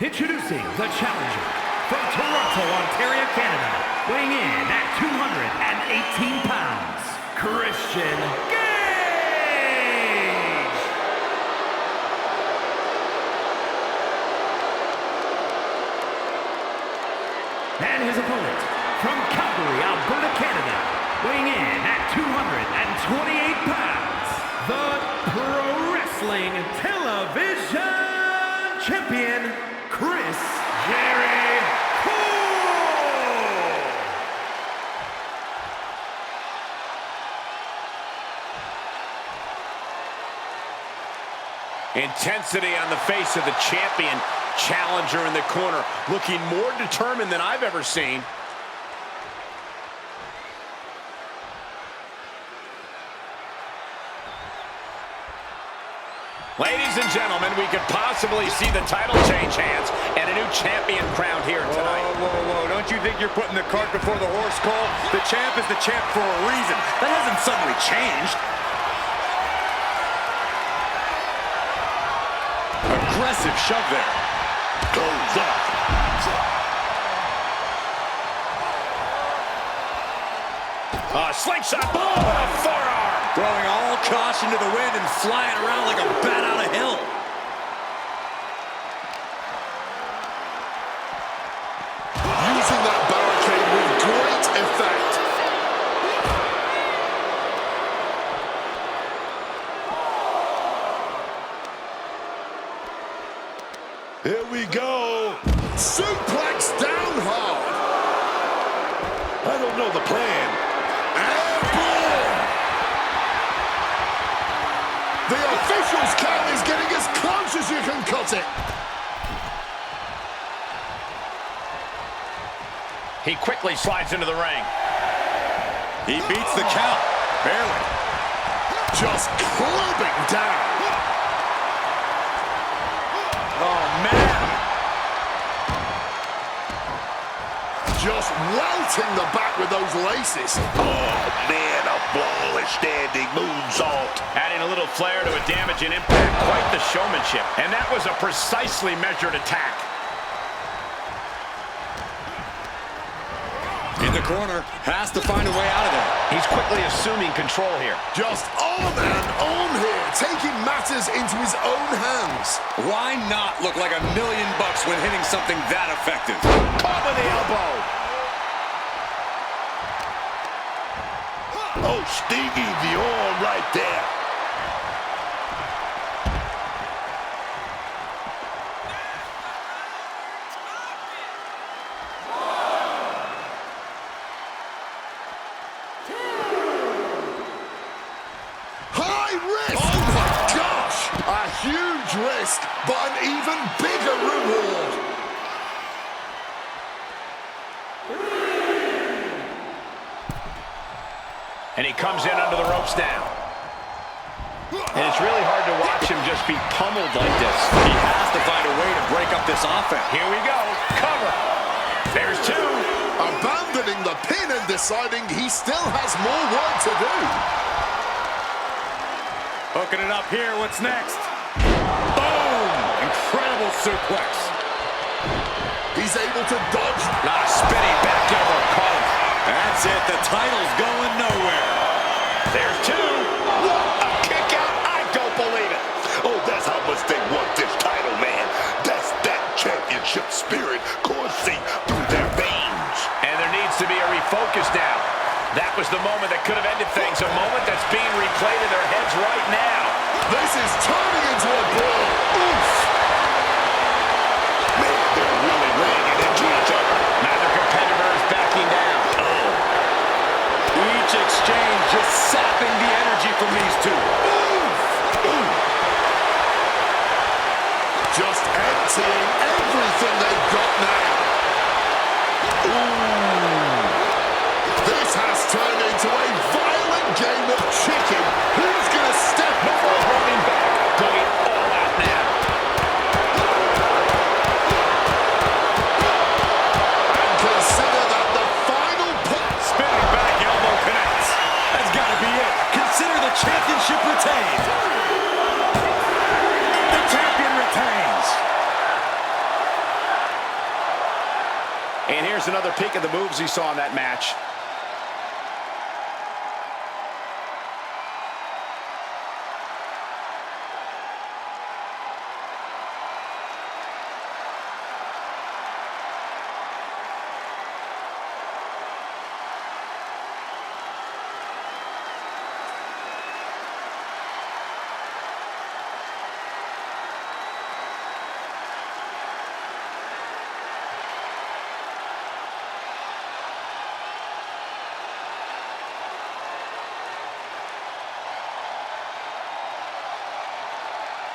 Introducing the challenger from Toronto, Ontario, Canada, weighing in at 218 pounds, Christian Gage! And his opponent from Calgary, Alberta, Canada, weighing in at 228 pounds, the Pro Wrestling Television Champion, Jericho! Intensity on the face of the champion. Challenger in the corner, looking more determined than I've ever seen. Ladies and gentlemen, we could possibly see the title change hands and a new champion crowned here tonight. Whoa, whoa, whoa. Don't you think you're putting the cart before the horse, Cole? The champ is the champ for a reason. That hasn't suddenly changed. Aggressive shove there. Goes up. Slingshot, boom, and a forearm. Throwing all caution to the wind and flying around like a bat out of hell. Using that barricade with great effect. Here we go. Suplex down hard. I don't know the plan. And boom! The official's count is getting as close as you can cut it. He quickly slides into the ring. He beats the count. Barely. Just clubbing down. Oh, man. Just welting the back with those laces. Oh, man, a flawless standing moonsault. Adding a little flair to a damage and impact. Quite the showmanship. And that was a precisely measured attack. In the corner, has to find a way out of there. He's quickly assuming control here. Just on and on here, taking matters into his own hands. Why not look like $1 million when hitting something that effective? Caught with the elbow. Oh, Stingy, the arm right there. Huge risk, but an even bigger reward. And he comes in under the ropes now. And it's really hard to watch him just be pummeled like this. He has to find a way to break up this offense. Here we go. Cover. There's two. Abandoning the pin and deciding he still has more work to do. Hooking it up here. What's next? Boom! Incredible suplex. He's able to dodge. Not a spinning back elbow caught him. That's it. The title's going nowhere. There's two. What a kick out. I don't believe it. Oh, that's how much they want this title, man. That's that championship spirit coursing through their veins. And there needs to be a refocus now. That was the moment that could have ended things. A moment that's being replayed in their heads right now. This is turning into a brawl. Oof. Man, they're really laying it into each other. Neither competitor is backing down. Each exchange just sapping the energy from these two. Just emptying everything they've got now. This has turned into a violent game of chicken. Who's going to step up? Holding back, going all out now. And here's another peek at the moves he saw in that match.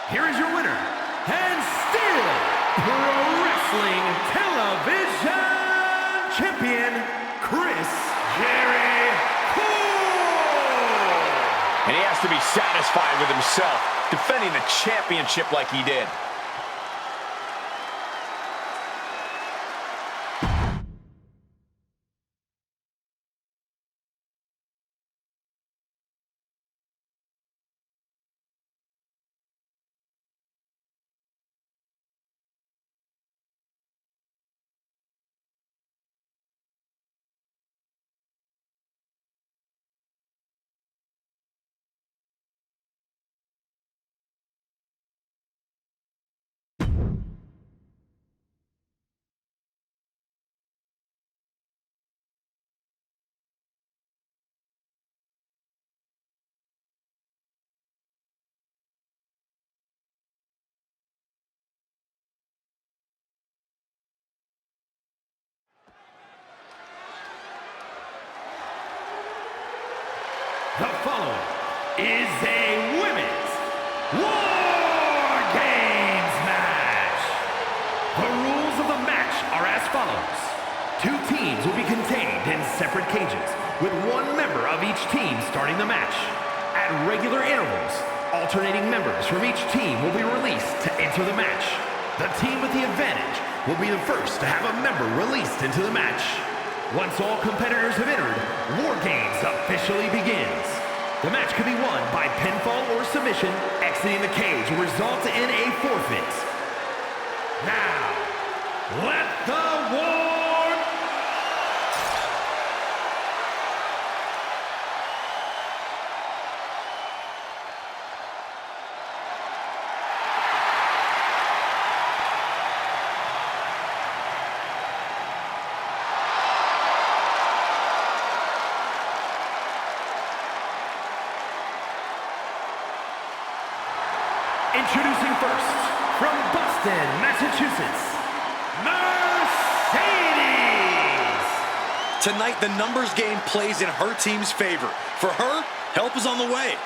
Here is your winner, and still Pro Wrestling Television Champion, Chris Jericho! And he has to be satisfied with himself, defending the championship like he did. The following is a women's Wargames match. The rules of the match are as follows. 2 teams will be contained in separate cages, with 1 member of each team starting the match. At regular intervals, alternating members from each team will be released to enter the match. The team with the advantage will be the first to have a member released into the match. Once all competitors have entered, Wargames officially begins. The match can be won by pinfall or submission. Exiting the cage will result in a forfeit. Now, let the war... Introducing first, from Boston, Massachusetts, Mercedes! Tonight, the numbers game plays in her team's favor. For her, help is on the way.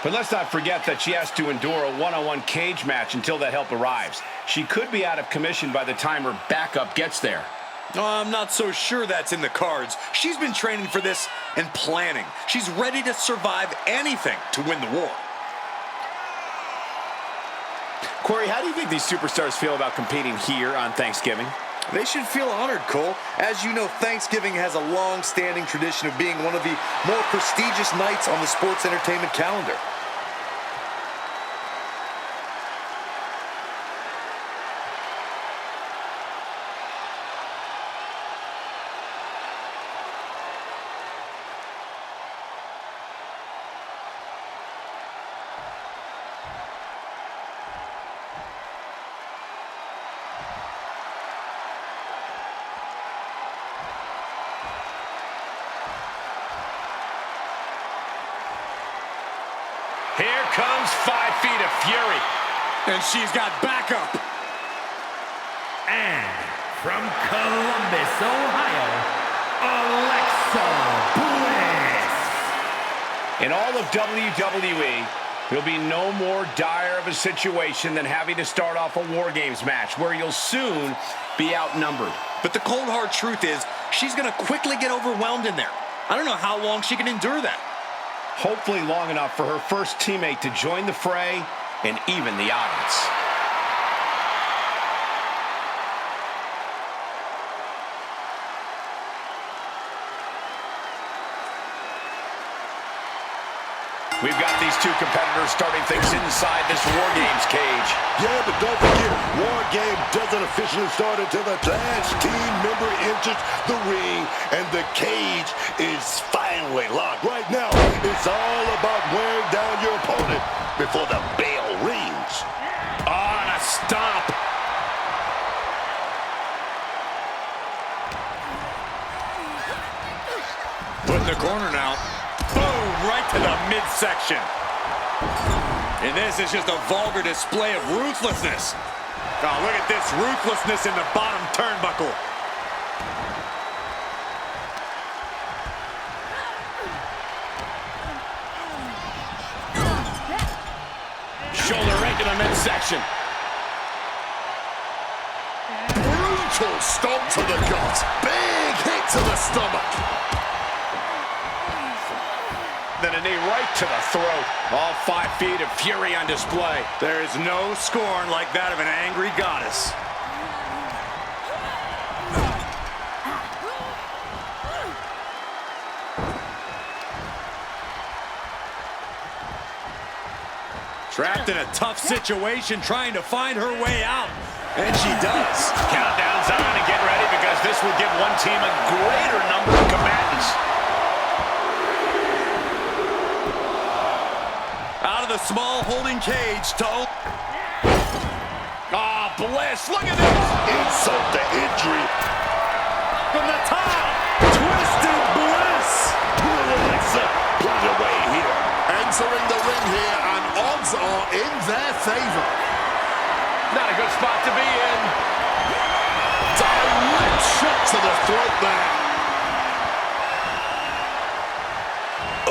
But let's not forget that she has to endure a one-on-one cage match until that help arrives. She could be out of commission by the time her backup gets there. I'm not so sure that's in the cards. She's been training for this and planning. She's ready to survive anything to win the war. Corey, how do you think these superstars feel about competing here on Thanksgiving? They should feel honored, Cole. As you know, Thanksgiving has a long-standing tradition of being one of the more prestigious nights on the sports entertainment calendar. Here comes 5 feet of fury. And she's got backup. And from Columbus, Ohio, Alexa Bliss. In all of WWE, there'll be no more dire of a situation than having to start off a War Games match where you'll soon be outnumbered. But the cold hard truth is, she's going to quickly get overwhelmed in there. I don't know how long she can endure that. Hopefully long enough for her first teammate to join the fray and even the odds. We've got these two competitors starting things inside this Wargames cage. Yeah, but don't forget, Wargame doesn't officially start until the last team member enters the ring and the cage is finally locked. Right now, it's all about wearing down your opponent before the bell rings. On a stomp. Put in the corner now. Boom, right to the midsection. And this is just a vulgar display of ruthlessness. Oh, look at this ruthlessness in the bottom turnbuckle. Shoulder right to the midsection. Brutal stomp to the gut. Big hit to the stomach. Then a knee right to the throat. All 5 feet of fury on display. There is no scorn like that of an angry goddess. Trapped in a tough situation, trying to find her way out. And she does. Countdown's on and get ready because this will give one team a greater number of combatants. Out of the small holding cage to Bliss, look at this! Insult to injury. from the top. Twisted Bliss. Will Alexa put it away here? Entering the ring here, and odds are in their favor. Not a good spot to be in. Direct shot to the throat there.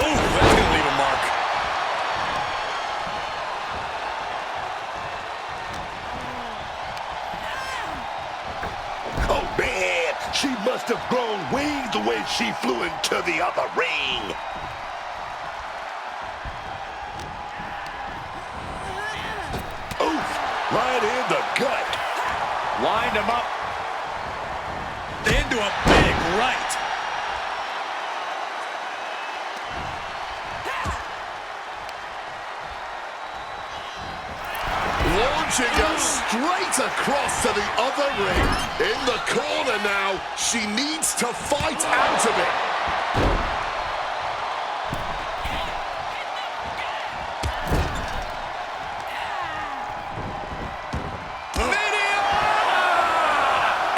Ooh, that's going to leave a mark. Oh, man, she must have grown wings when she flew into the other ring. Oof, right in the gut. Lined him up into a big right. Launching her straight across to the other ring. In the corner now. She needs to fight out of it.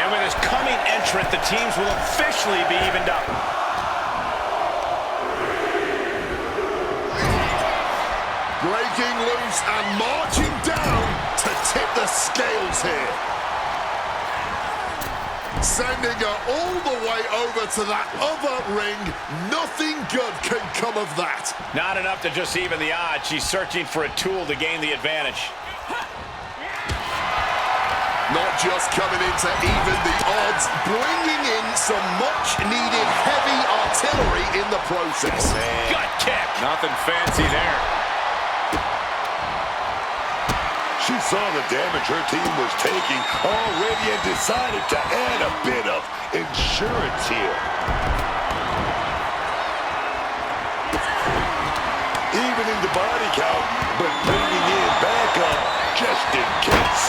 And with his coming entrant, the teams will officially be evened up. Breaking loose and marching down to tip the scales here. Sending her all the way over to that other ring. Nothing good can come of that. Not enough to just even the odds. She's searching for a tool to gain the advantage. Not just coming in to even the odds, bringing in some much-needed heavy artillery in the process. Gut kick. Nothing fancy there. She saw the damage her team was taking already and decided to add a bit of insurance here. Evening the body count, but bringing in backup just in case.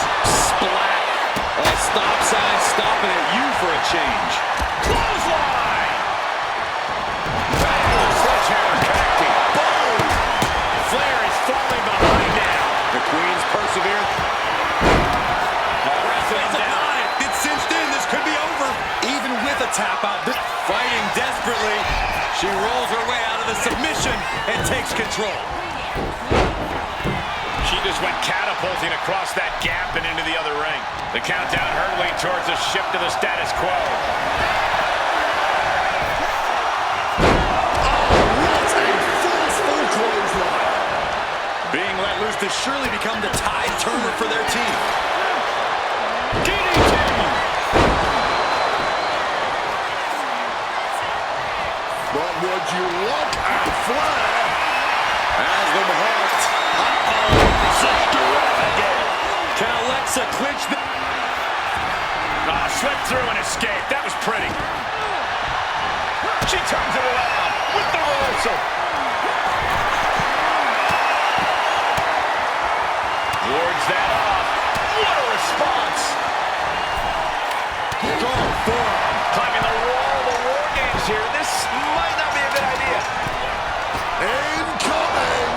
Splat. A stop sign stopping at you for a change. Clothesline. Bang. Sledgehammer connecting. Boom. Flair is falling behind now. The Queen's perseverance. Wrestling down. It's cinched in. This could be over. Even with a tap out, fighting desperately, she rolls her way out of the submission and takes control. She just went catapulting across that gap and into the other ring. The countdown hurtling towards a shift to the status quo. Being let loose to surely become the tide turner for their team. DDT! But would you look at Flair? Has them hooked. Can Alexa clinch the... Slipped through and escaped. That was pretty. She turns it around with the reversal. Wards that off. What a response. Strong forearm. Climbing the wall of the Wargames here. This might not be a good idea. Incoming!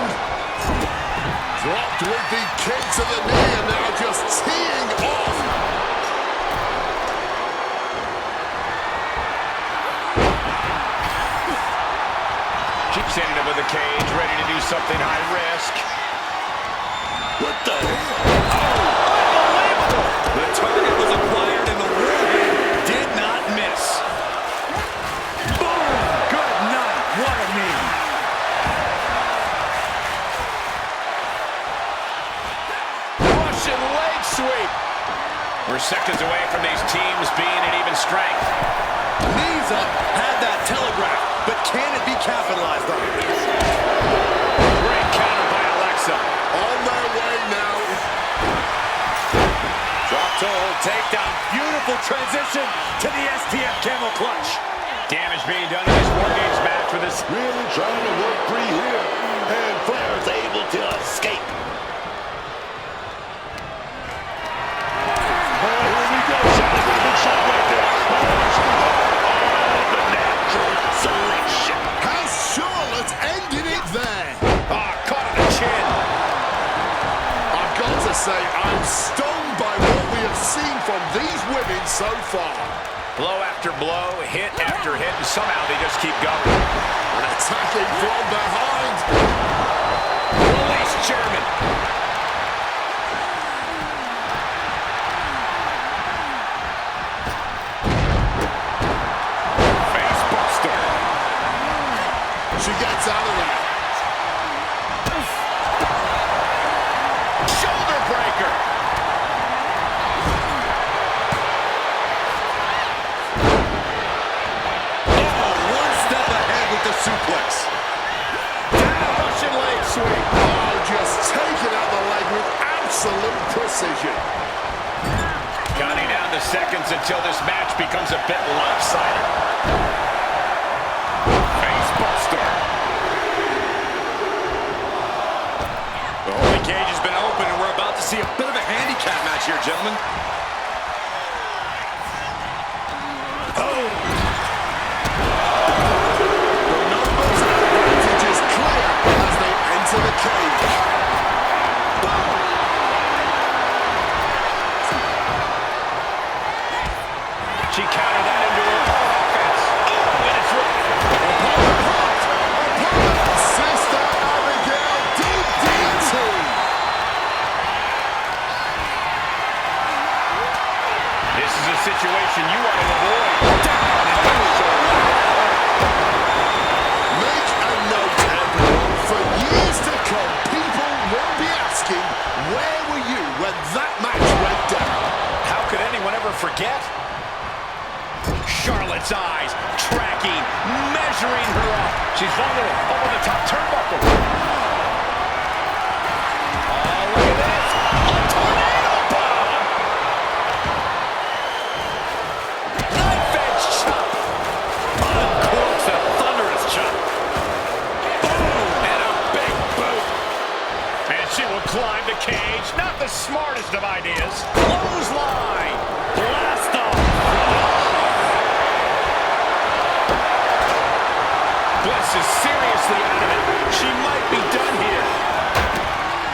Dropped with the kick to the knee and now just teeing off. Keeps hitting him with the cage, ready to do something high risk. What the hell? Oh, the target was acquired and the Wargame did not miss. Boom! Good night. What a knee. Russian leg sweep. We're seconds away from these teams being at even strength. Knees up, had that telegraph, but can it be capitalized on? Great counter by Alexa. On their way now. Drop toe hold takedown. Beautiful transition to the STF camel clutch. Damage being done in this Wargames match with this. Really trying to work free here. And Flair's able to escape. Has Charlotte ended it there? Caught on the chin. I've got to say, I'm stunned by what we have seen from these women so far. Blow after blow, hit after hit, and somehow they just keep going. And attacking from behind. Release German. Face buster. She gets out of there. Shoulder breaker. One step ahead with the suplex. Russian leg sweep. Oh, just taking out the leg with absolute precision. Counting down the seconds until this match becomes a bit lopsided. Face buster. The holding cage has been open, and we're about to see a bit of a handicap match here, gentlemen. The numbers advantage is clear as they enter the cage. She countered that into her offense. Oh, and it's right. Sister Abigail DDT. This is a situation you want to avoid. Make a note, everyone. For years to come, people will be asking, where were you when that match went down? How could anyone ever forget? Charlotte's eyes, tracking, measuring her up. She's vulnerable over the top turnbuckle. Oh, look at this. A tornado bomb. Knife edge chop. Uncorks a thunderous chop. Boom, and a big boot. And she will climb the cage. Not the smartest of ideas. Clothesline. Blast off. Bliss is seriously out of it. She might be done here.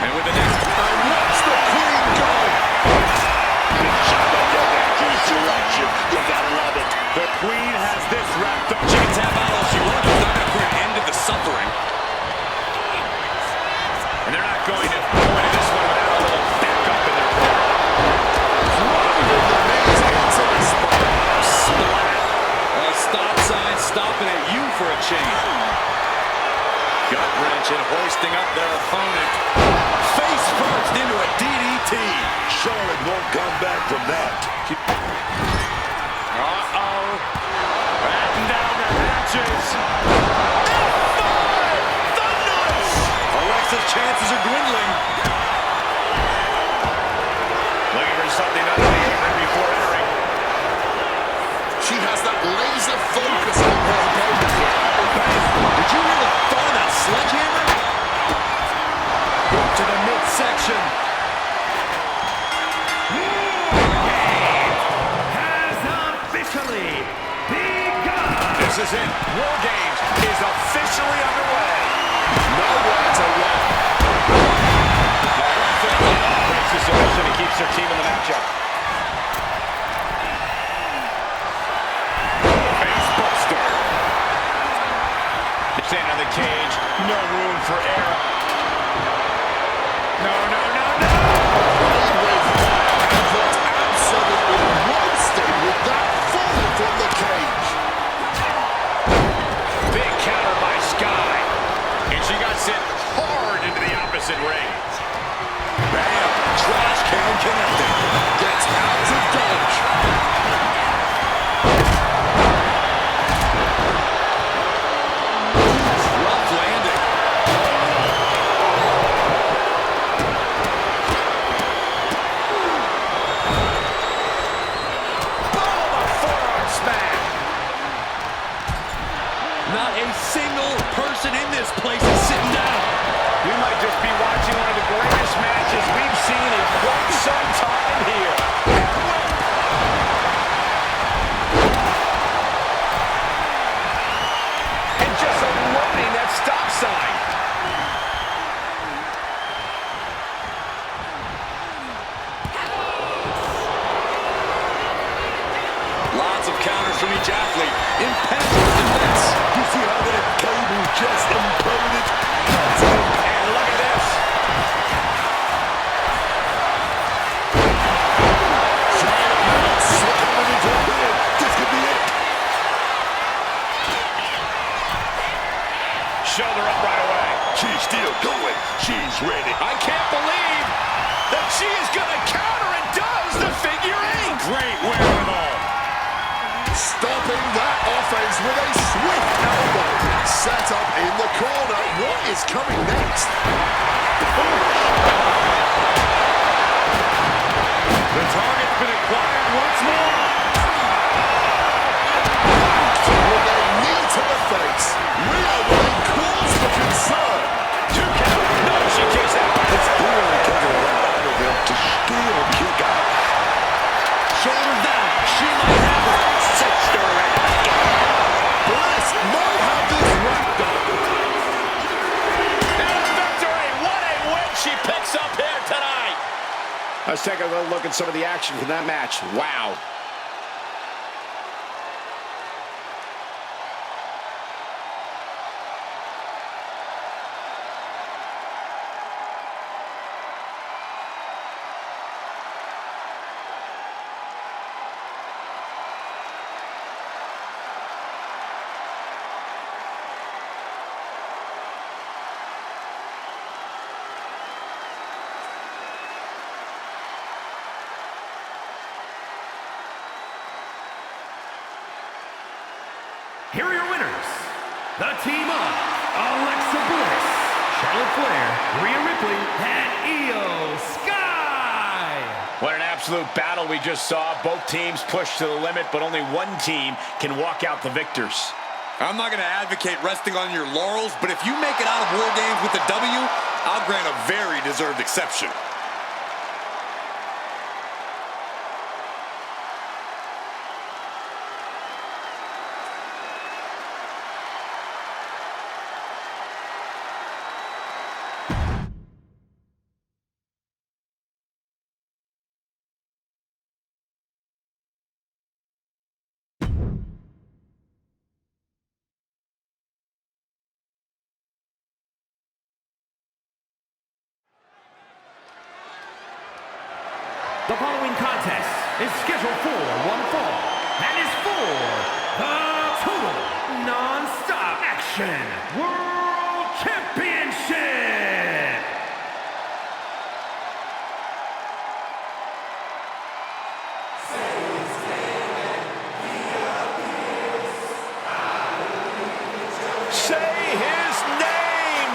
And with the next... And watch the Queen go. You gotta love it. The Queen has this wrapped up. She can tap out all she wants. It's not going to put an end to the suffering. And they're not going to go into this one without a little backup in their corner. Driving the knees into the spine. Splat. A stop sign stopping at you for a change. Gut wrench and hoisting up their opponent. Face first into a DDT. Charlotte won't come back from that. Uh-oh. Batting down the hatches. Alexa's chances are dwindling. Looking for something under the apron before entering. She has that laser focus on her opponent. Did you hear the thud of that sledgehammer? Boot to the midsection. This is it. Wargames is officially underway. Nowhere to run. Breaks the submission and keeps their team in the matchup. Face buster. Stand on the cage. No room for error. No, no, no, no! Absolutely roasted with that fall from the cage. Big counter by Sky. And she got sent hard into the opposite ring. Bam! Trash can connected. Gets out of dodge. Rough landing. Not a single person in this place is sitting down. We might just be watching one of the greatest matches we've seen in quite some time here. And just unloading that stop sign. Lots of counters from each athlete. Impenetrable defense. You see how that cable just imploded? And look at this. Coming into a win. This could be it. Shoulder up right away. She's still going. She's ready. I can't believe that she is going to counter and does the figure eight. Great wherewithal. Stopping that offense with a swift elbow. Set up in the corner. What is coming next? The target's been acquired once more. With a knee to the face. Rio Ray calls for concern. 2 count. No, she kicks out. It's clearly taking a lot out of him to still kick out. Shoulders down. She might have it. Sister Bliss might have this wrapped up. And a victory. What a win she picks up here tonight. Let's take a little look at some of the action from that match. Wow. Here are your winners. The team of Alexa Bliss, Charlotte Flair, Rhea Ripley, and Io Sky. What an absolute battle we just saw. Both teams pushed to the limit, but only one team can walk out the victors. I'm not going to advocate resting on your laurels, but if you make it out of War Games with a W, I'll grant a very deserved exception. The following contest is scheduled for one fall and is for the Total Non-Stop Action World Championship. Say his name!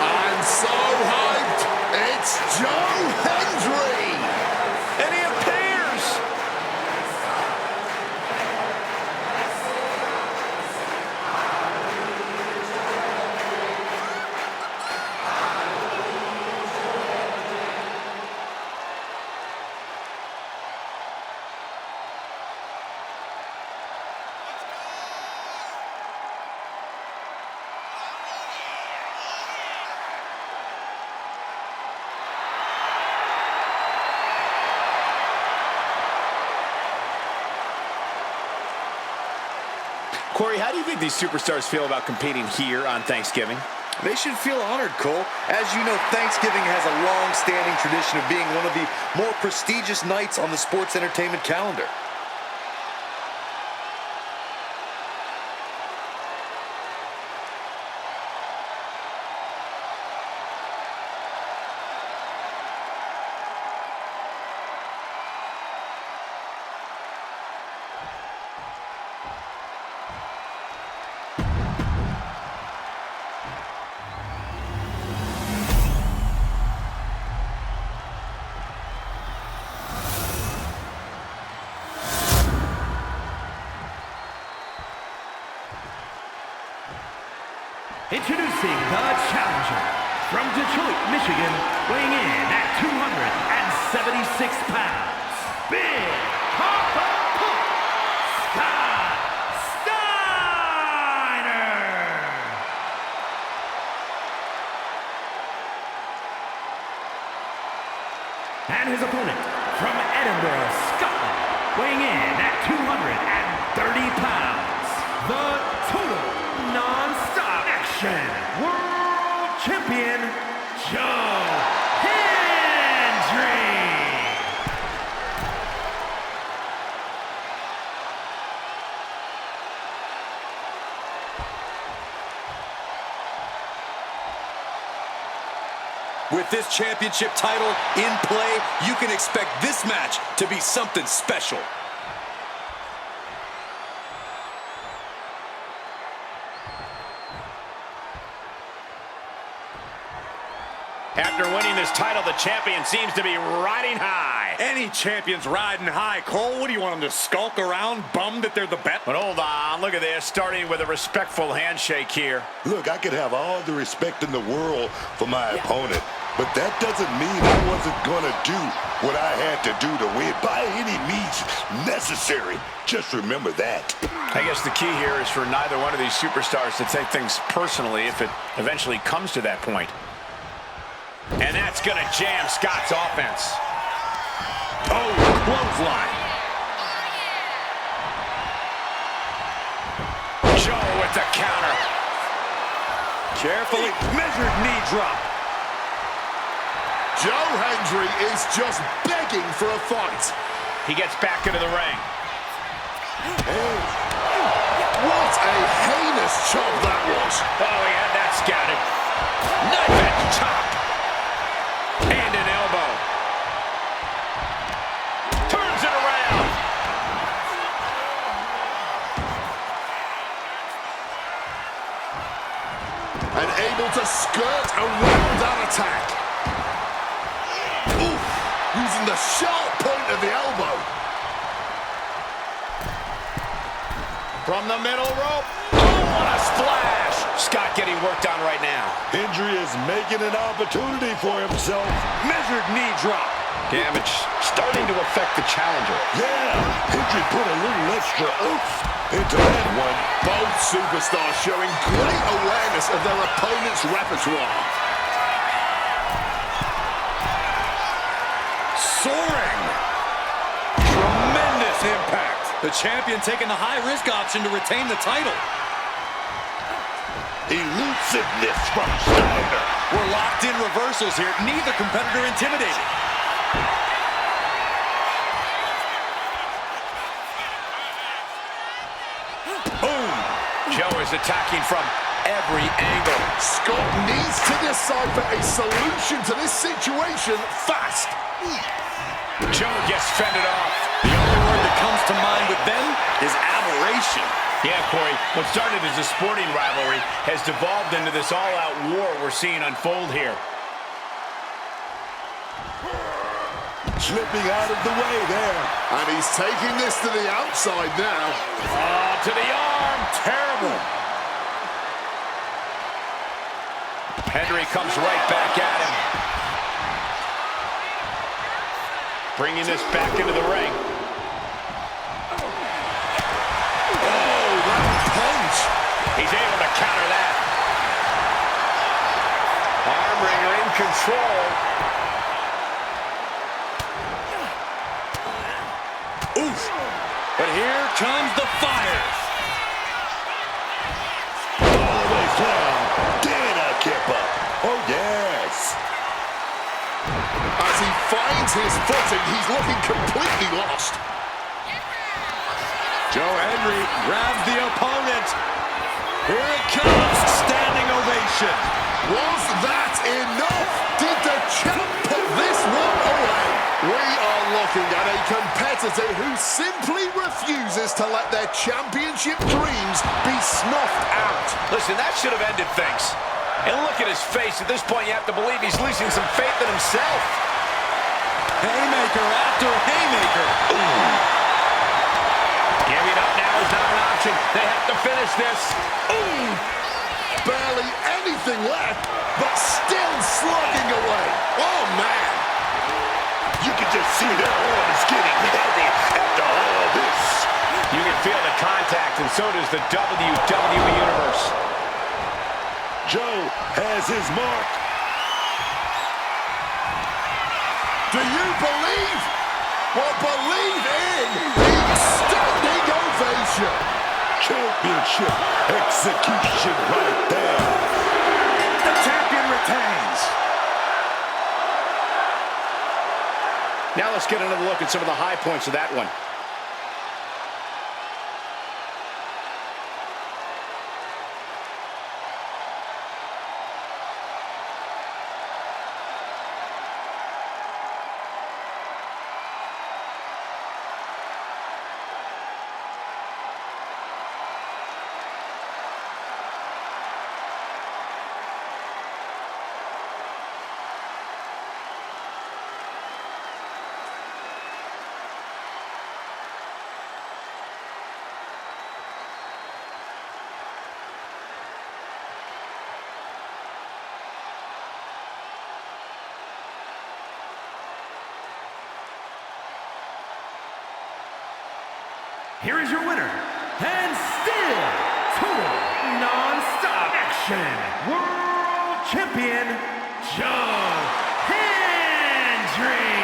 I'm so hyped. It's Joe Hendry. And he appears Corey, how do you think these superstars feel about competing here on Thanksgiving? They should feel honored, Cole. As you know, Thanksgiving has a long-standing tradition of being one of the more prestigious nights on the sports entertainment calendar. Introducing the challenger from Detroit, Michigan, weighing in at 276 pounds, Big Papa Pump, Scott Steiner. And his opponent from Edinburgh, Scotland, weighing in at 230 pounds, the total non-stop action world champion, Joe Hendry. With this championship title in play, you can expect this match to be something special. After winning this title, the champion seems to be riding high. Any champion's riding high, Cole. What do you want them to skulk around, bummed that they're the best? But hold on, look at this, starting with a respectful handshake here. Look, I could have all the respect in the world for my opponent, but that doesn't mean I wasn't going to do what I had to do to win by any means necessary. Just remember that. I guess the key here is for neither one of these superstars to take things personally if it eventually comes to that point. And that's going to jam Scott's offense. Oh, clothesline. Joe with the counter. Carefully measured knee drop. Joe Hendry is just begging for a fight. He gets back into the ring. What a heinous chop that was. Oh, he had that scouted. Knife edge chop. And an elbow. Turns it around. And able to skirt around that attack. Oof, using the sharp point of the elbow. From the middle rope. Oh, what a splash. Scott getting worked on right now. Hendry is making an opportunity for himself. Measured knee drop. Damage starting to affect the challenger. Yeah, Hendry put a little extra oomph into that one. Both superstars showing great awareness of their opponent's repertoire. Soaring. Tremendous impact. The champion taking the high-risk option to retain the title. Elusiveness from Steiner. We're locked in reversals here. Neither competitor intimidated. Boom. Joe is attacking from every angle. Scott needs to decipher a solution to this situation fast. Joe gets fended off. The only word that comes to mind with them is aberration. Yeah, Corey, what started as a sporting rivalry has devolved into this all-out war we're seeing unfold here. Slipping out of the way there. And he's taking this to the outside now. Oh, to the arm. Terrible. Hendry comes right back at him. Bringing this back into the ring. Oh, that punch. He's able to counter that. Arm wringer in control. Oof. But here comes the fire. finds his footing, he's looking completely lost. Joe Henry grabs the opponent. Here it comes, standing ovation. Was that enough? Did the champ put this one away? We are looking at a competitor who simply refuses to let their championship dreams be snuffed out. Listen, that should have ended things. And look at his face. At this point, you have to believe he's losing some faith in himself. Haymaker after haymaker. Ooh. Giving up now is not an option. They have to finish this. Ooh. Barely anything left, but still slugging away. Oh, man. You can just see their arm is getting heavy after all this. You can feel the contact, and so does the WWE Universe. Joe has his mark. Do you believe? Well, believe in the standing ovation. Championship execution right there. The champion retains. Now let's get another look at some of the high points of that one. Here is your winner, and still total non-stop action, World Champion, Joe Hendry.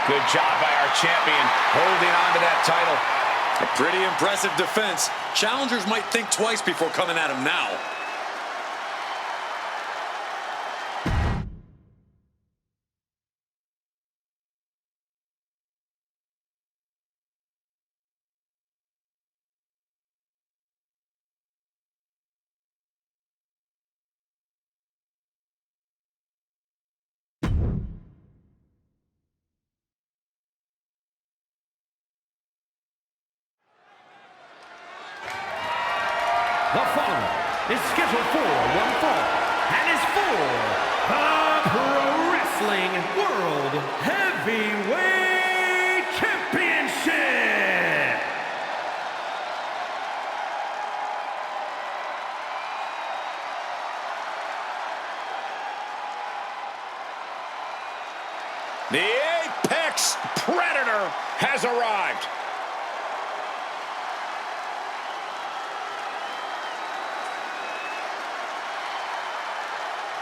Good job by our champion, holding on to that title. A pretty impressive defense. Challengers might think twice before coming at him now. The following is scheduled for one fall and is for the Pro Wrestling World Heavyweight Championship. The Apex Predator has arrived.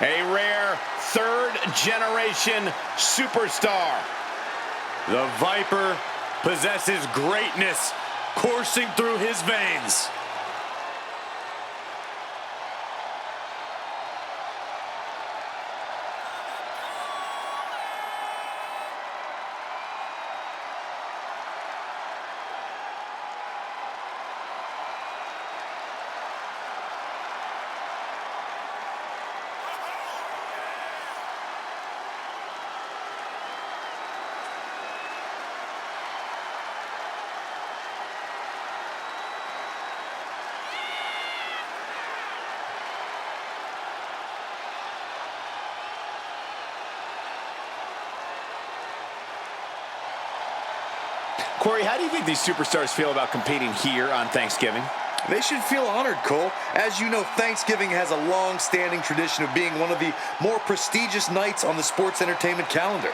A rare third-generation superstar. The Viper possesses greatness coursing through his veins. Corey, how do you think these superstars feel about competing here on Thanksgiving? They should feel honored, Cole. As you know, Thanksgiving has a long-standing tradition of being one of the more prestigious nights on the sports entertainment calendar.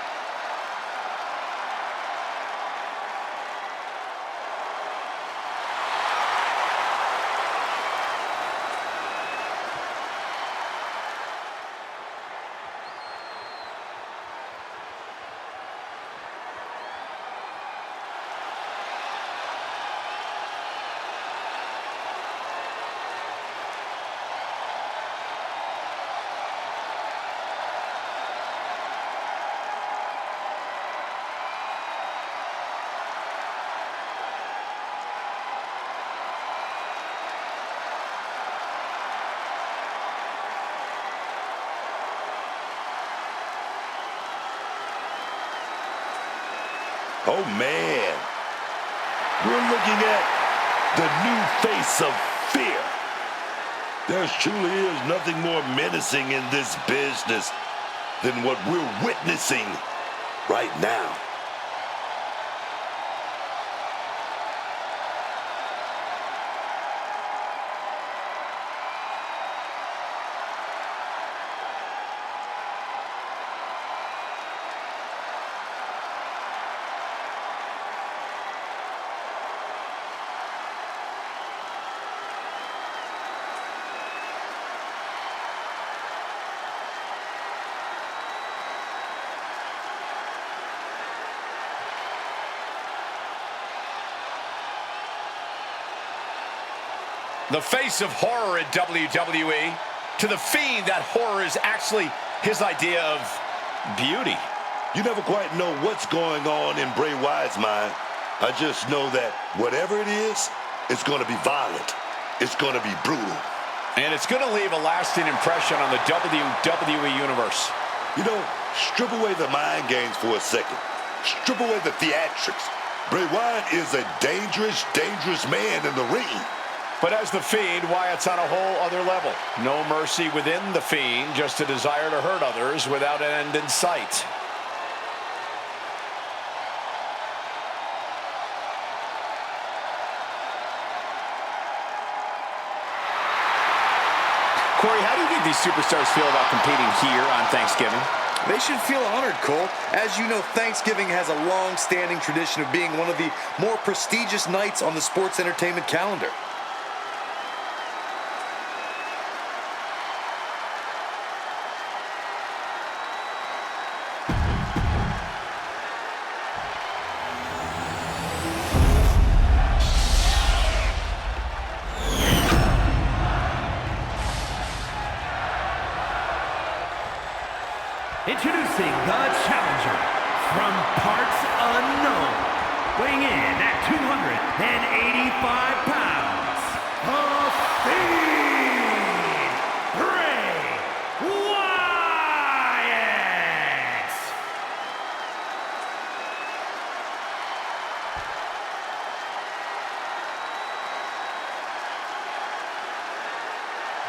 Oh, man. We're looking at the new face of fear. There truly is nothing more menacing in this business than what we're witnessing right now. The face of horror in WWE. To the Fiend, that horror is actually his idea of beauty. You never quite know what's going on in Bray Wyatt's mind. I just know that whatever it is, it's going to be violent. It's going to be brutal. And it's going to leave a lasting impression on the WWE Universe. You know, strip away the mind games for a second. Strip away the theatrics. Bray Wyatt is a dangerous, dangerous man in the ring. But as the Fiend, Wyatt's on a whole other level. No mercy within the Fiend, just a desire to hurt others without an end in sight. Corey, how do you think these superstars feel about competing here on Thanksgiving? They should feel honored, Cole. As you know, Thanksgiving has a long-standing tradition of being one of the more prestigious nights on the sports entertainment calendar. Introducing the challenger from parts unknown, weighing in at 285 pounds, the Fiend, Bray Wyatt!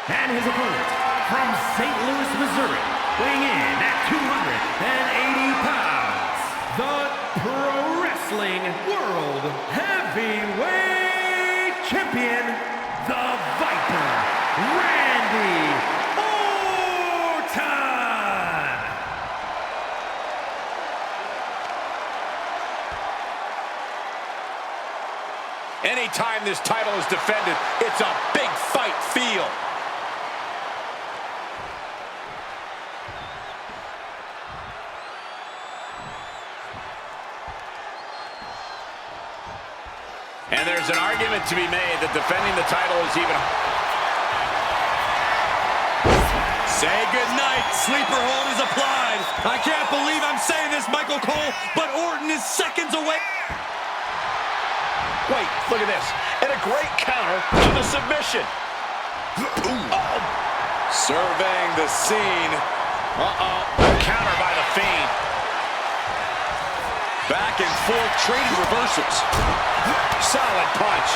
And his opponent from St. Louis, Missouri, weighing in at 280 pounds, the Pro Wrestling World Heavyweight Champion, the Viper, Randy Orton! Anytime this title is defended, it's a big fight feel. And there's an argument to be made that defending the title is even... Say goodnight. Sleeper hold is applied. I can't believe I'm saying this, Michael Cole, but Orton is seconds away. Wait, look at this. And a great counter to the submission. Oh. Surveying the scene. A counter by the Fiend. Back and forth, trading reversals. Solid punch.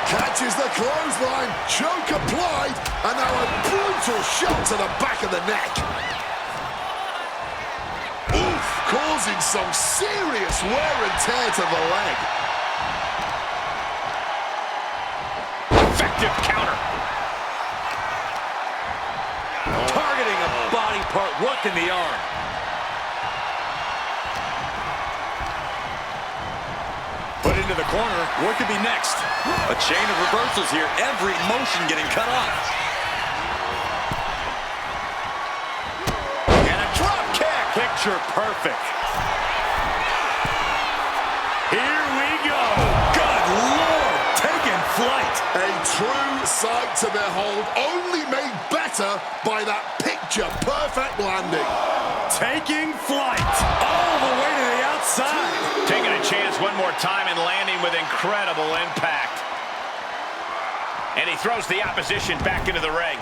Catches the clothesline, choke applied, and now a brutal shot to the back of the neck. Oof, causing some serious wear and tear to the leg. Effective counter. Targeting a body part, working the arm. Put into the corner. What could be next? A chain of reversals here. Every motion getting cut off. And a drop kick. Picture perfect. Here we go. Good Lord. Taking flight. A true sight to behold, only made better by that picture-perfect landing. Taking flight. All the way to the outside. Taking a chance one more time and landing with incredible impact. And he throws the opposition back into the ring.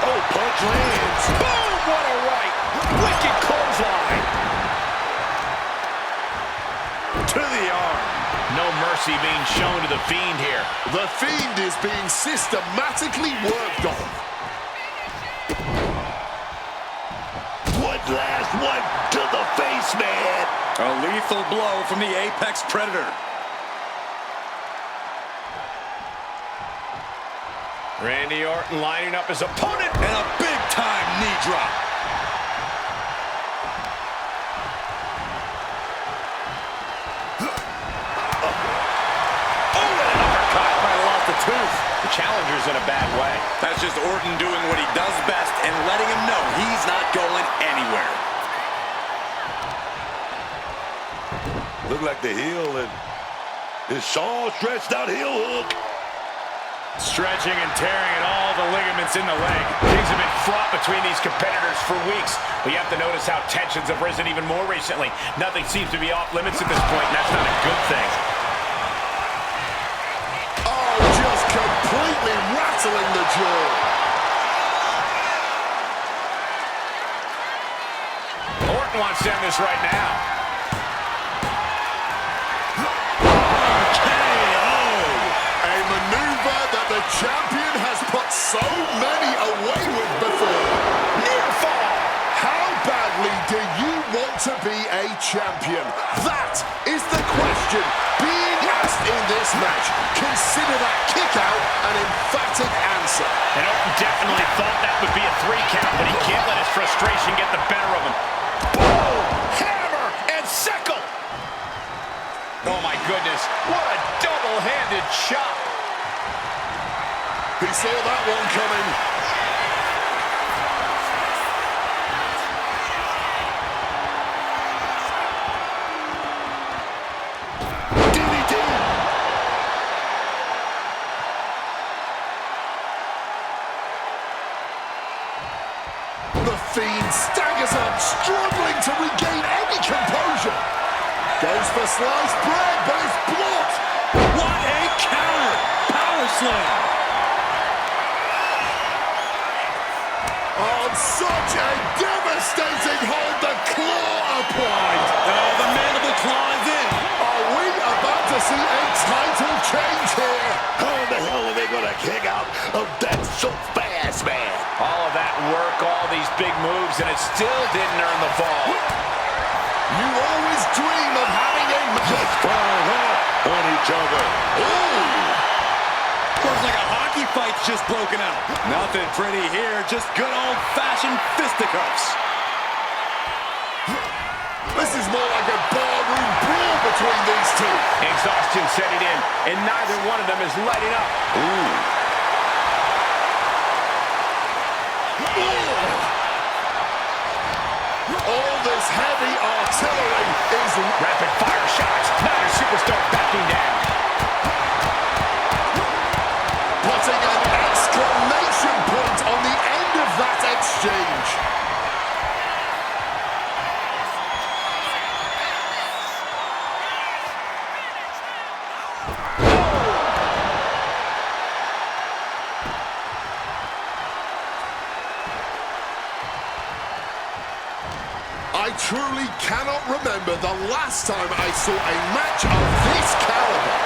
Oh, punch lands. Boom! What a right! Wicked clothesline! To the arm. No mercy being shown to the Fiend here. The Fiend is being systematically worked on. One last one to the face, man. A lethal blow from the Apex Predator. Randy Orton lining up his opponent. And a big-time knee drop. Oh, and an uppercut. Might have lost a tooth. The challenger's in a bad way. That's just Orton doing what he does best and letting him know he's not going anywhere. Look like the heel and his Shaw stretched out heel hook. Stretching and tearing at all the ligaments in the leg. Things have been fraught between these competitors for weeks. But you have to notice how tensions have risen even more recently. Nothing seems to be off limits at this point, and that's not a good thing. Oh, just completely rattling the jaw. Orton wants to end this right now. The champion has put so many away with before. Near fall. How badly do you want to be a champion? That is the question being asked in this match. Consider that kick out an emphatic answer. And Orton definitely thought that would be a 3 count, but he can't let his frustration get the better of him. Boom! Hammer and sickle! Oh my goodness, what a double-handed chop! He saw that one coming. DDT. The Fiend staggers up, struggling to regain any composure. Goes for sliced bread, but it's blocked. What a counter! Power slam! On such a devastating hold, the claw applied. Oh, the mandible claw is in. Are we about to see a title change here? How in the hell are they gonna kick out of that so fast, man? All of that work, all these big moves, and it still didn't earn the fall. You always dream of having a Just fall off on each other. Ooh! Looks like a hockey fight's just broken out. Nothing pretty here, just good old-fashioned fisticuffs. This is more like a barroom brawl between these two. Exhaustion setting in, and neither one of them is lighting up. All this heavy artillery is Rapid fire shots, neither superstar backing down. putting an exclamation point on the end of that exchange. I truly cannot remember the last time I saw a match of this caliber.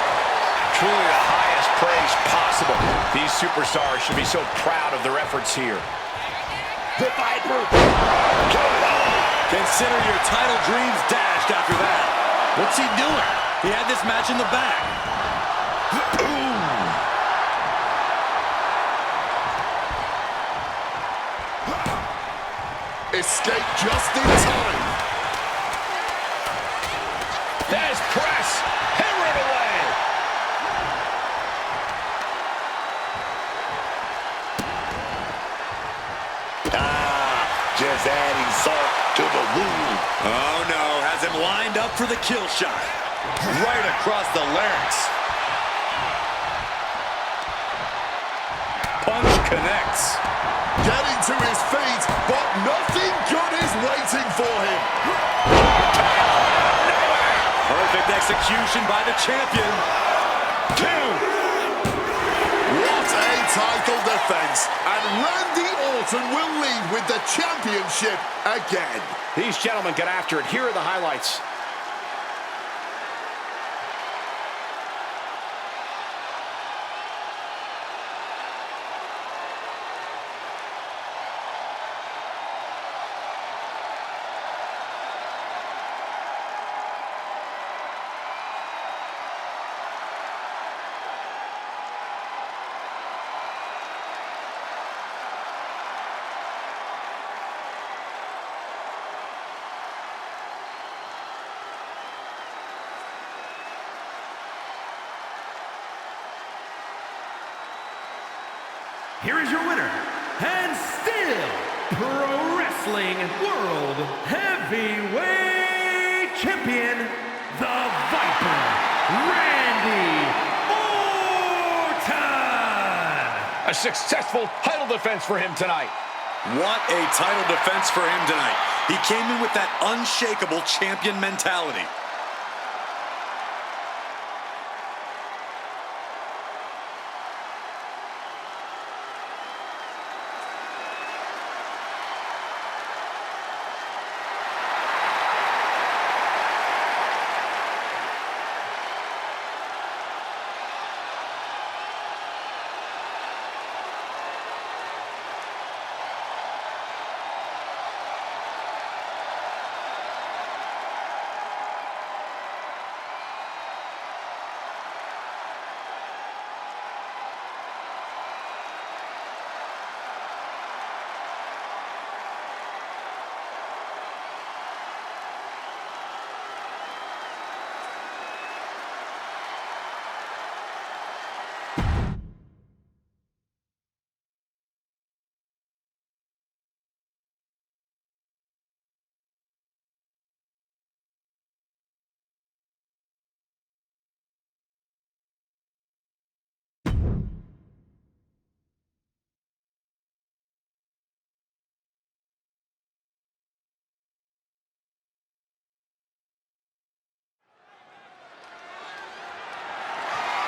Truly the highest praise possible. These superstars should be so proud of their efforts here. The Viper. Consider your title dreams dashed after that. What's he doing? He had this match in the bag. Escape just in time. There's press. Hammer it away. Just adding salt to the wound. Oh no, has him lined up for the kill shot. Right across the larynx. Punch connects. Getting to his feet, but nothing good is waiting for him. Perfect execution by the champion. 2. What a title defense, and Randy Orton will leave with the championship again. These gentlemen get after it. Here are the highlights. Here is your winner, and still Pro Wrestling World Heavyweight Champion, the Viper, Randy Orton! A successful title defense for him tonight. What a title defense for him tonight. He came in with that unshakable champion mentality.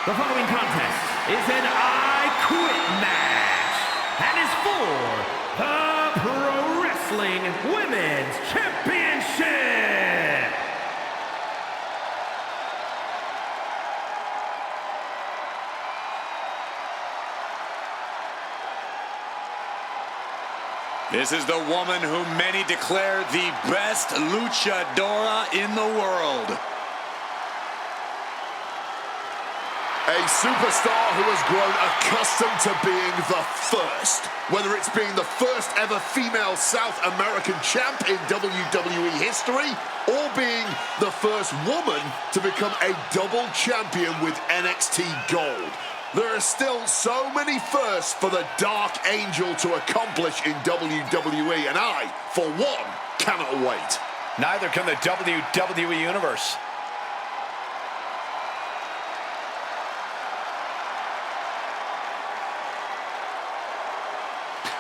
The following contest is an I Quit match and is for the Pro Wrestling Women's Championship. This is the woman who many declare the best luchadora in the world. A superstar who has grown accustomed to being the first. Whether it's being the first ever female South American champ in WWE history, or being the first woman to become a double champion with NXT Gold. There are still so many firsts for the Dark Angel to accomplish in WWE, and I, for one, cannot wait. Neither can the WWE Universe.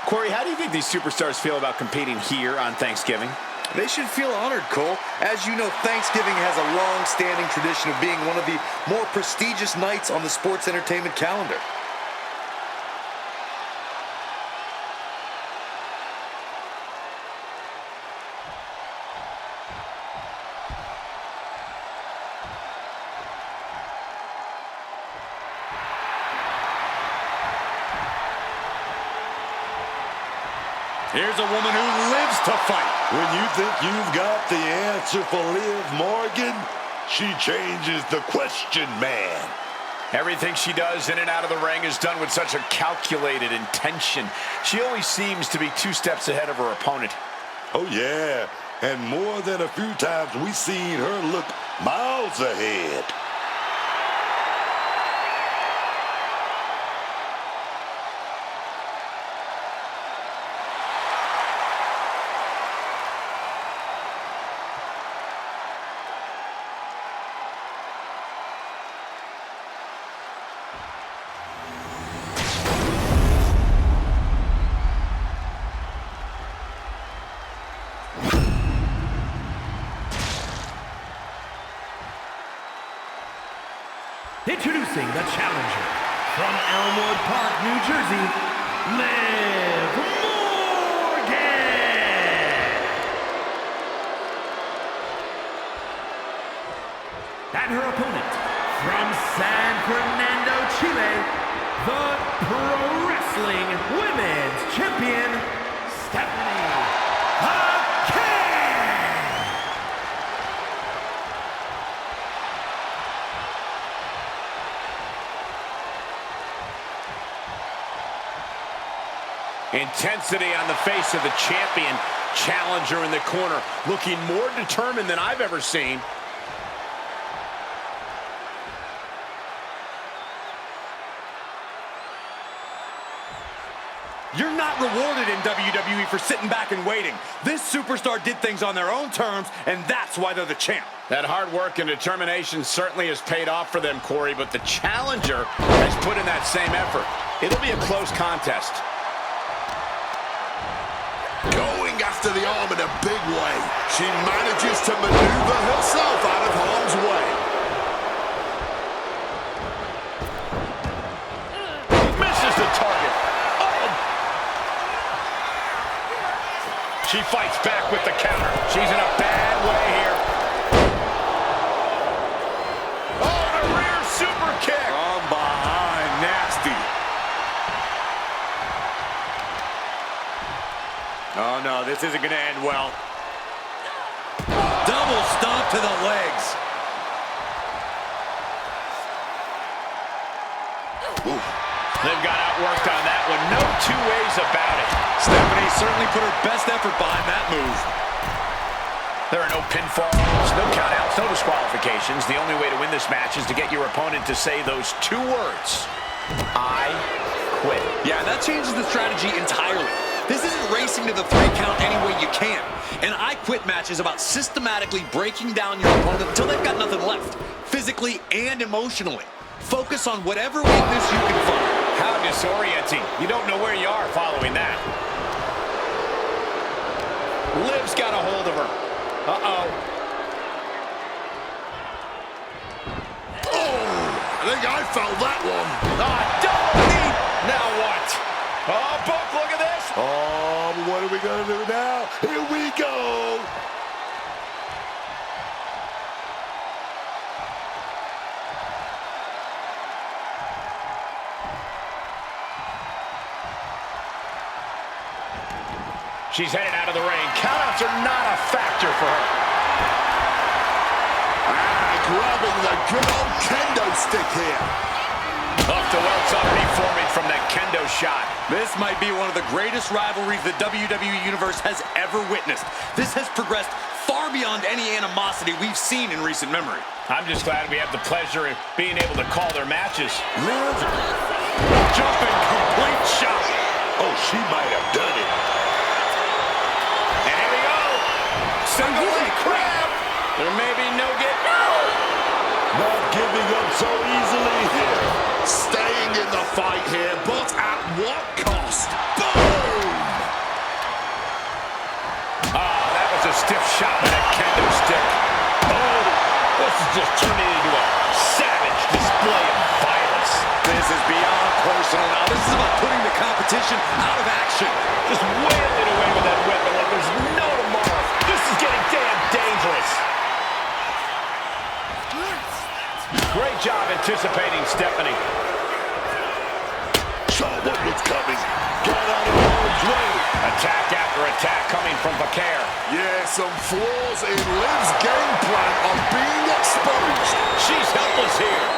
Corey, how do you think these superstars feel about competing here on Thanksgiving? They should feel honored, Cole. As you know, Thanksgiving has a long-standing tradition of being one of the more prestigious nights on the sports entertainment calendar. Here's a woman who lives to fight. When you think you've got the answer for Liv Morgan, she changes the question, man. Everything she does in and out of the ring is done with such a calculated intention. She always seems to be 2 steps ahead of her opponent. Oh, yeah. And more than a few times we've seen her look miles ahead. Introducing the challenger From Elmwood Park, New Jersey, Liv Morgan. And her opponent, from San Fernando, Chile, the Pro Wrestling Women's Champion, Stephanie Hager. Intensity on the face of the champion. Challenger in the corner, looking more determined than I've ever seen. You're not rewarded in WWE for sitting back and waiting. This superstar did things on their own terms, and that's why they're the champ. That hard work and determination certainly has paid off for them, Corey, but the challenger has put in that same effort. It'll be a close contest. Going after the arm in a big way. She manages to maneuver herself out of harm's way. Misses the target. She fights back with the counter. She's in a bad way here. Oh, the rear super kick. From behind, nasty. Oh no, this isn't gonna end well. Double stomp to the legs. Ooh. They've got outworked on that one. No two ways about it. Stephanie certainly put her best effort behind that move. There are no pinfalls, no countouts, no disqualifications. The only way to win this match is to get your opponent to say those two words. I quit. Yeah, that changes the strategy entirely. This isn't racing to the 3 count any way you can. An I quit match is about systematically breaking down your opponent until they've got nothing left, physically and emotionally. Focus on whatever weakness you can find. How disorienting. You don't know where you are following that. Liv's got a hold of her. Uh-oh. Oh, I think I felt that one. Double knee. Now what? Oh, Book, look at this. Oh, but what are we going to do now? Here we go. She's headed out of the ring. Countouts are not a factor for her. Grabbing the good old kendo stick here. Up the welts already forming from that kendo shot. This might be one of the greatest rivalries the WWE Universe has ever witnessed. This has progressed far beyond any animosity we've seen in recent memory. I'm just glad we have the pleasure of being able to call their matches. Liv. Jumping complete shot. Oh, she might have done it. And here we go. Single leg crab. There may be no get. Not giving up so easily here. Staying in the fight here, but at what cost? Boom! That was a stiff shot with a kendo stick. Oh, this is just turning into a savage display of violence. This is beyond personal now. This is about putting the competition out of action. Just wailing it away with that weapon like there's no tomorrow. This is getting damn dangerous. Great job anticipating Stephanie. Saw what was coming. Got out of harm's way. Attack after attack coming from Hager. Yeah, some flaws in Liv's game plan are being exposed. She's helpless here.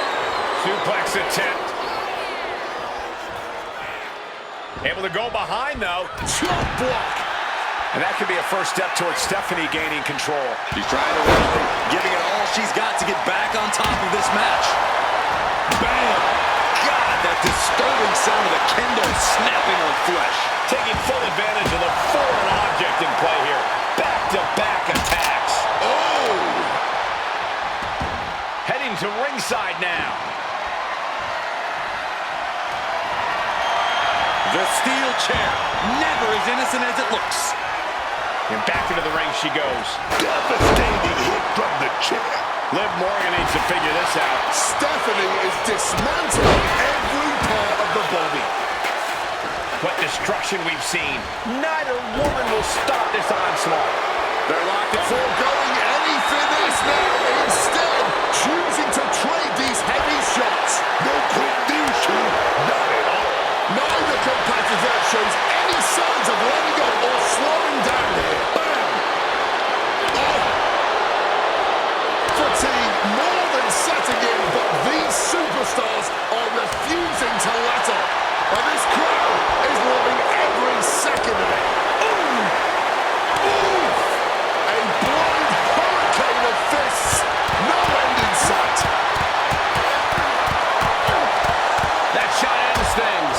Suplex attempt. Able to go behind, though. Chop block. And that could be a first step towards Stephanie gaining control. She's trying to rally, giving it all she's got to get back on top of this match. Bam! God, that disturbing sound of the kendo snapping on flesh. Taking full advantage of the foreign object in play here. Back-to-back attacks. Oh! Heading to ringside now. The steel chair, never as innocent as it looks. And back into the ring she goes. Devastating hit from the chair. Liv Morgan needs to figure this out. Stephanie is dismantling every part of the body. What destruction we've seen. Neither woman will stop this onslaught. They're locked at foregoing any finish now. Instead, choosing to trade these heavy shots. No quick news, not at all. Neither competitor shows any signs of letting up or slowing down here. Bam! Oh! Fatigue more than setting in, but these superstars are refusing to let up. And this crowd is loving every second of it. Ooh! Ooh! A blind hurricane of fists. No end in sight. That shot ends things.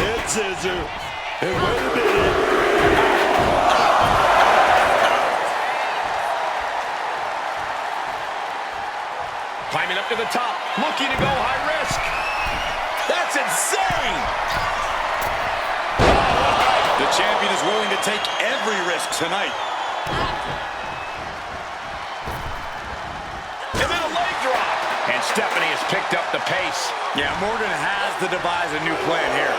Head scissor. And wait a minute. Climbing up to the top, looking to go high risk. That's insane! The champion is willing to take every risk tonight. And then a leg drop. And Stephanie has picked up the pace. Yeah, Morgan has to devise a new plan here.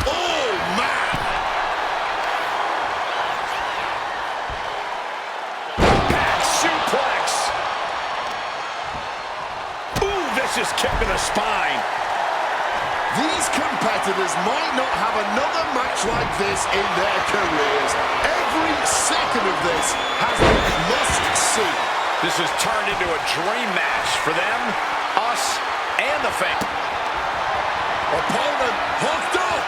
Oh, man! Back suplex. Ooh, vicious kick to the spine. These competitors might not have another match like this in their careers. Every second of this has been must-see. This has turned into a dream match for them, us, and the fans. Opponent hooked up.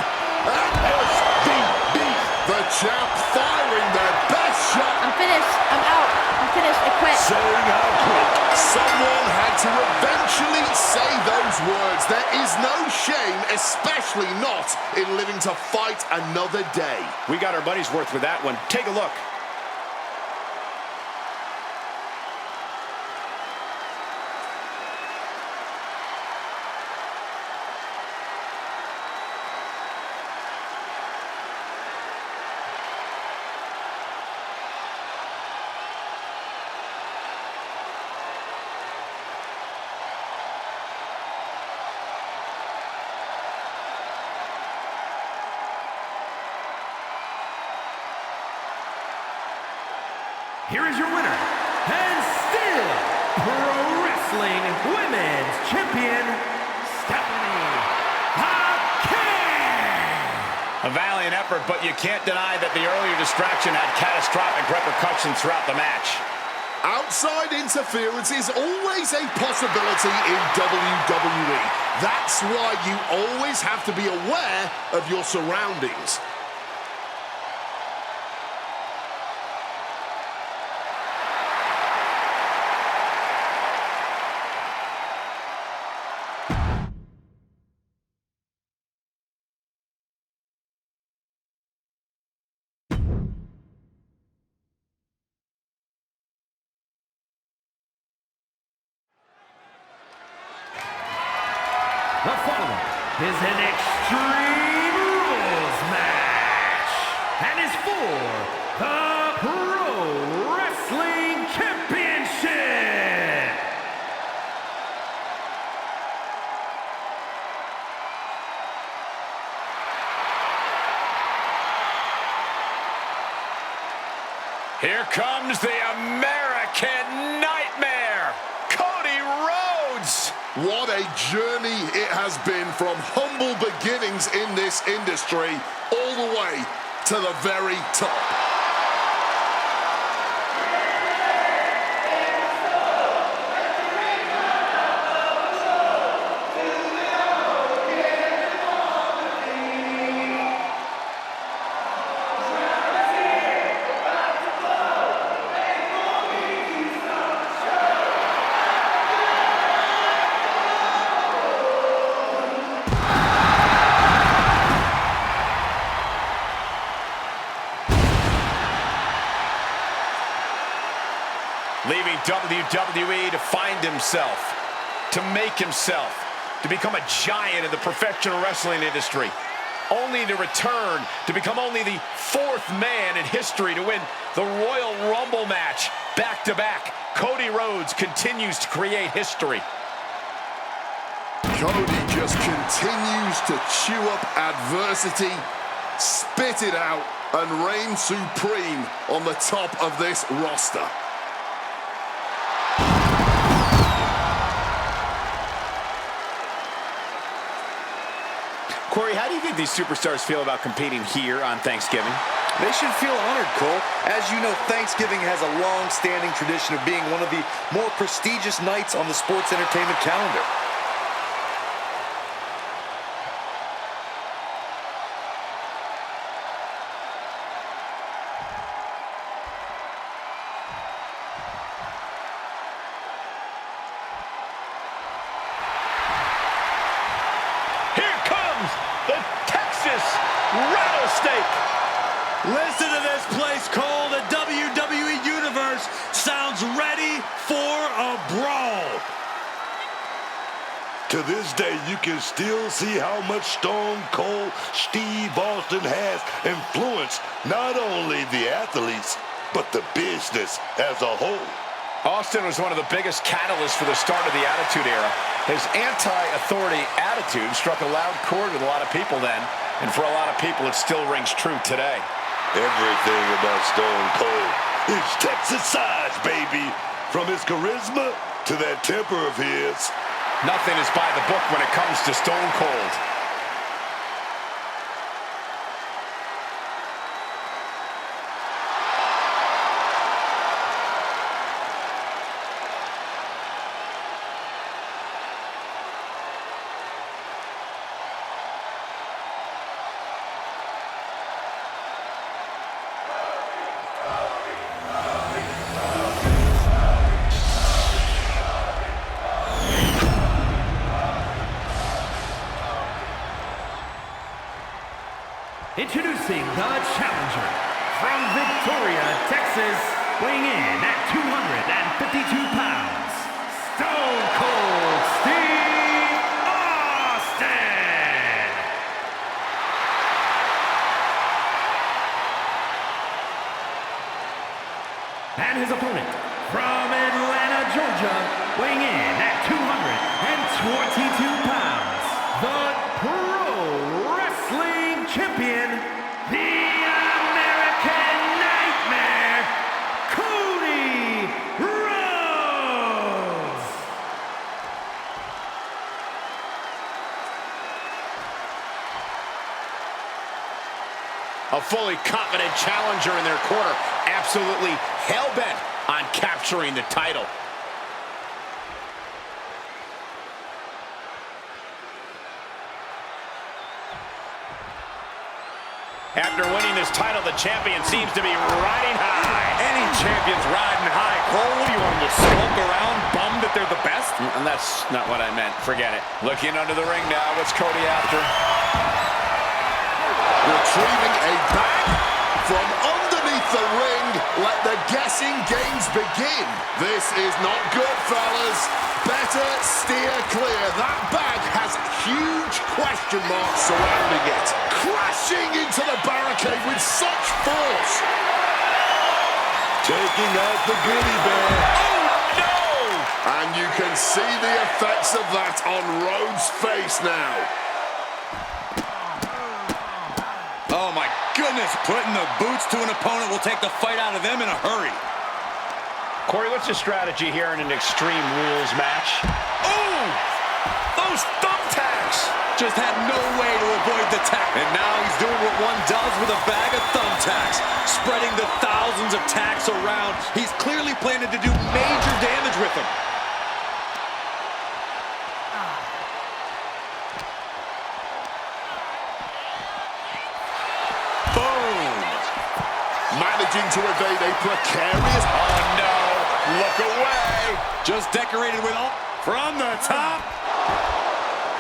And SBB. The champ firing their best shot. I'm finished. I'm out. I'm finished. I quit. Showing out quick. Someone had to eventually say those words. There is no shame, especially not in living to fight another day. We got our money's worth with that one. Take a look. Here is your winner, and still Pro Wrestling Women's Champion, Stephanie Hager. A valiant effort, but you can't deny that the earlier distraction had catastrophic repercussions throughout the match. Outside interference is always a possibility in WWE. That's why you always have to be aware of your surroundings. The following is an Extreme Rules match and is for the Pro Wrestling Championship. Here comes the American Nightmare, Cody Rhodes. What a journey it has been from humble beginnings in this industry all the way to the very top. Leaving WWE to find himself, to make himself, to become a giant in the professional wrestling industry. only to return to become only the 4th man in history to win the Royal Rumble match back-to-back. Cody Rhodes continues to create history. Cody just continues to chew up adversity, spit it out, and reign supreme on the top of this roster. Corey, how do you think these superstars feel about competing here on Thanksgiving? They should feel honored, Cole. As you know, Thanksgiving has a long-standing tradition of being one of the more prestigious nights on the sports entertainment calendar. Rattlesnake. Listen to this place, Cole. The WWE Universe sounds ready for a brawl. To this day, you can still see how much Stone Cold Steve Austin has influenced not only the athletes, but the business as a whole. Austin was one of the biggest catalysts for the start of the Attitude Era. His anti-authority attitude struck a loud chord with a lot of people then, and for a lot of people, it still rings true today. Everything about Stone Cold is Texas size, baby. From his charisma to that temper of his. Nothing is by the book when it comes to Stone Cold. Introducing the challenger from Victoria, Texas, weighing in at 252 pounds, Stone Cold Steve Austin! And his opponent from Atlanta, Georgia, weighing in at 222 pounds, the Pro Wrestling Champion, the American Nightmare, Cody Rhodes! A fully confident challenger in their corner, absolutely hell-bent on capturing the title. After winning this title, the champion seems to be riding high. Any champion's riding high. Cole, what do you want them to slump around, bummed that they're the best? And that's not what I meant. Forget it. Looking under the ring now. What's Cody after? Retrieving a bag from underneath the ring. Let the guessing games begin. This is not good, fellas. Better steer clear. That bag has huge question marks surrounding it. Crashing into the barricade with such force. Taking out the goodie bag. Oh, no! And you can see the effects of that on Rhodes' face now. Oh, my goodness. Putting the boots to an opponent will take the fight out of them in a hurry. Corey, what's your strategy here in an Extreme Rules match? Oh! Those thumbtacks! Just had no way to avoid the tack. And now he's doing what one does with a bag of thumbtacks. Spreading the thousands of tacks around. He's clearly planning to do major damage with them. Boom! Managing to evade a precarious... Oh, no! Look away! Just decorated with all... From the top.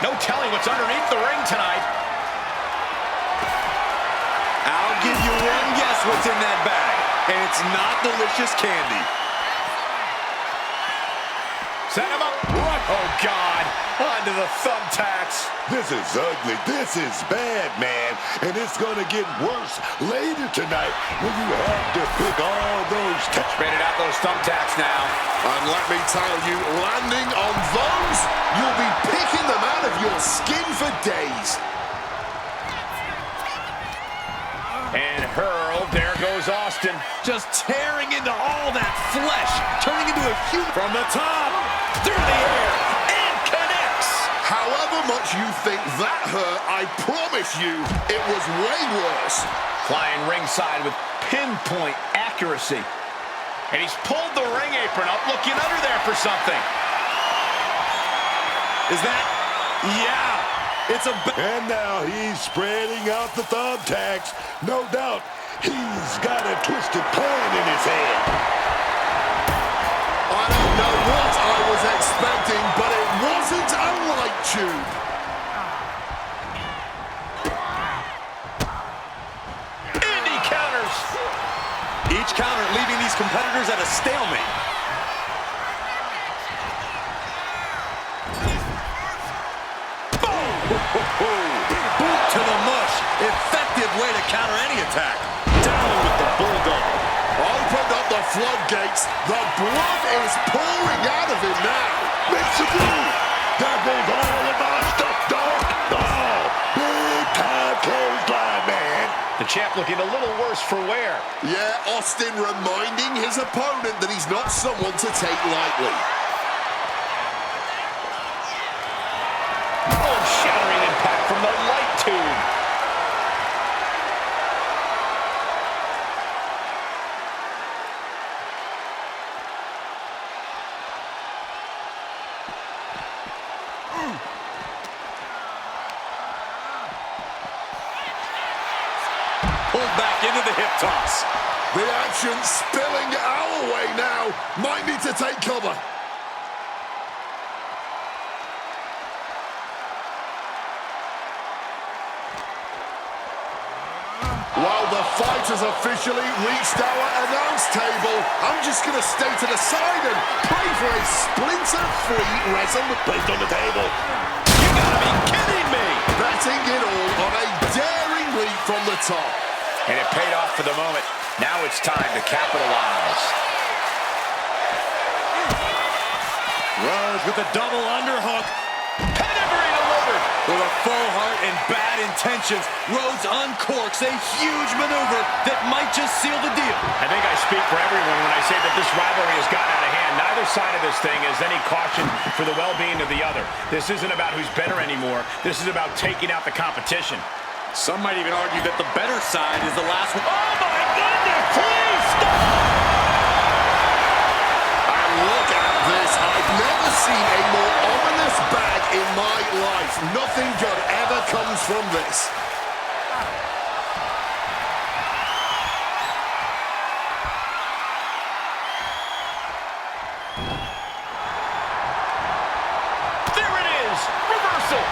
No telling what's underneath the ring tonight. I'll give you one guess what's in that bag. And it's not delicious candy. Set him up. What Oh, God. Onto the thumbtacks. This is ugly. This is bad, man. And it's going to get worse later tonight when you have to pick all those... Spreading out those thumbtacks now. And let me tell you, landing on those, you'll be picking them out of your skin for days. And hurled. There goes Austin. Just tearing into all that flesh, turning into a huge... From the top, through the air, and connects. However much you think that hurt, I promise you, it was way worse. Flying ringside with pinpoint accuracy. And he's pulled the ring apron up, looking under there for something. Is that... Yeah. It's a... And now he's spreading out the thumbtacks. No doubt he's got a twisted plan in his head. I don't know what I was expecting, but it wasn't a light tube. Indy counters. Each counter leaving these competitors at a stalemate. Boot to the mush. Effective way to counter any attack. Down with the bulldog. Opened up the floodgates. The blood is pouring out of him now. Makes a move. There goes all of our stuff, dog. Oh, big time clothesline, man. The champ looking a little worse for wear. Yeah, Austin reminding his opponent that he's not someone to take lightly. Oh, shattering impact from the light tube. Pulled back into the hip toss. The action spilling our way now. Might need to take cover. While the fight has officially reached our announce table, I'm just going to stay to the side and pray for a splinter-free resolution. Placed on the table. You gotta be kidding me. Betting it all on a daring leap from the top. And it paid off for the moment. Now it's time to capitalize. Rose with a double underhook. Pedigree delivered. With a full heart and bad intentions, Rhodes uncorks a huge maneuver that might just seal the deal. I think I speak for everyone when I say that this rivalry has gotten out of hand. Neither side of this thing has any caution for the well-being of the other. This isn't about who's better anymore. This is about taking out the competition. Some might even argue that the better side is the last one. Oh, my goodness! Please stop! And look at this. I've never seen a more ominous bag in my life. Nothing good ever comes from this. There it is! Reversal!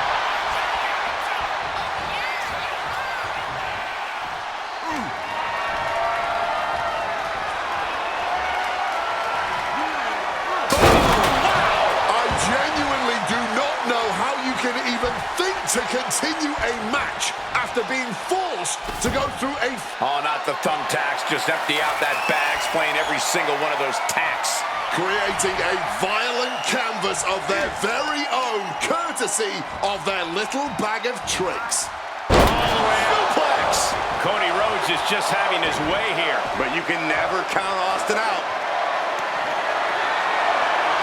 To continue a match after being forced to go through a... Oh, not the thumbtacks. Just empty out that bag, playing every single one of those tacks. Creating a violent canvas of their very own, courtesy of their little bag of tricks. All the way suplex. Cody Rhodes is just having his way here. But you can never count Austin out.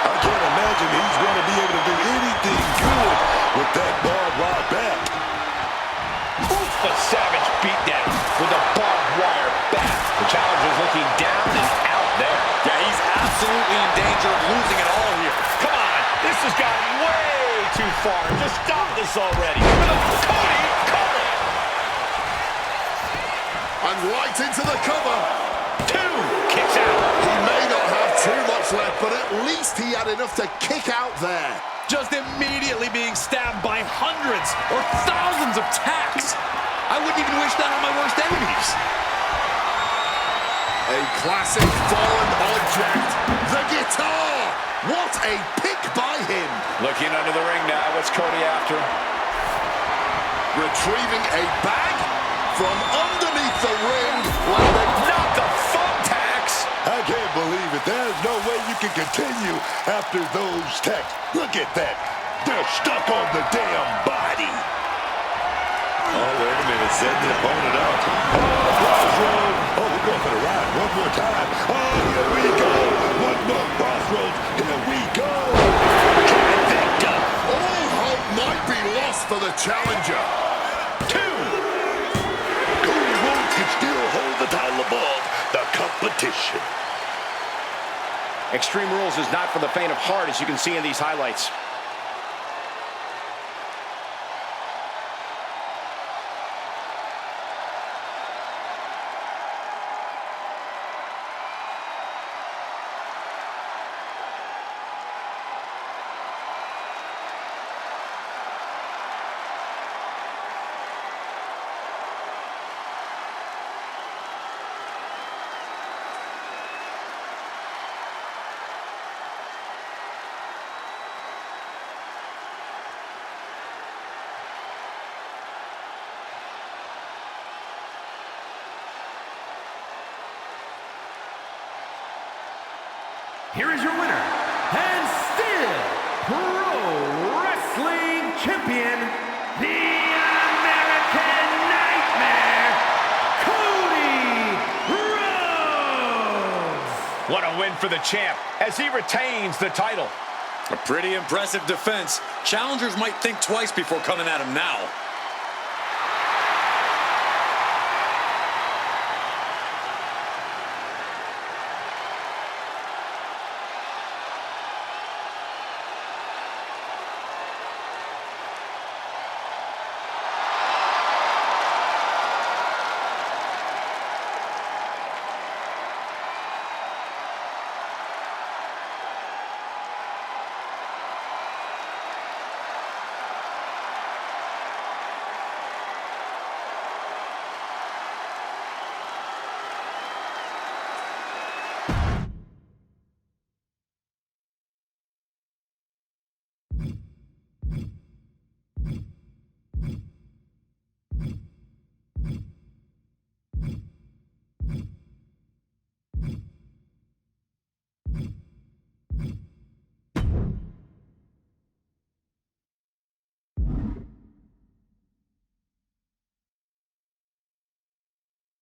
I can't imagine he's going to be able to do anything good with that barbed wire bat. Oof, a savage beatdown with a barbed wire bat. The challenger's looking down and out there. Yeah, he's absolutely in danger of losing it all here. Come on, this has gotten way too far. Just stop this already. Cody, cover. And right into the cover. Two, kicks out. He may not have too much left, but at least he had enough to kick out there. Just immediately being stabbed by hundreds or thousands of tacks. I wouldn't even wish that on my worst enemies. A classic foreign object, the guitar. What a pick by him. Looking under the ring now. What's Cody after? Retrieving a bag from underneath the ring. Not the thumbtacks. I can't believe it. There's no way you can continue after those tacks. Look at that. They're stuck on the damn body. Oh, wait a minute. Setting the opponent up. Oh, crossroads. Oh, we're going for the ride. One more time. Oh, here we go. One more crossroads. Here we go. Trifecta. All hope might be lost for the challenger. Cody Rhodes can still hold the title above the competition. Extreme Rules is not for the faint of heart, as you can see in these highlights. Here is your winner, and still Pro Wrestling Champion, the American Nightmare, Cody Rhodes! What a win for the champ, as he retains the title. A pretty impressive defense. Challengers might think twice before coming at him now.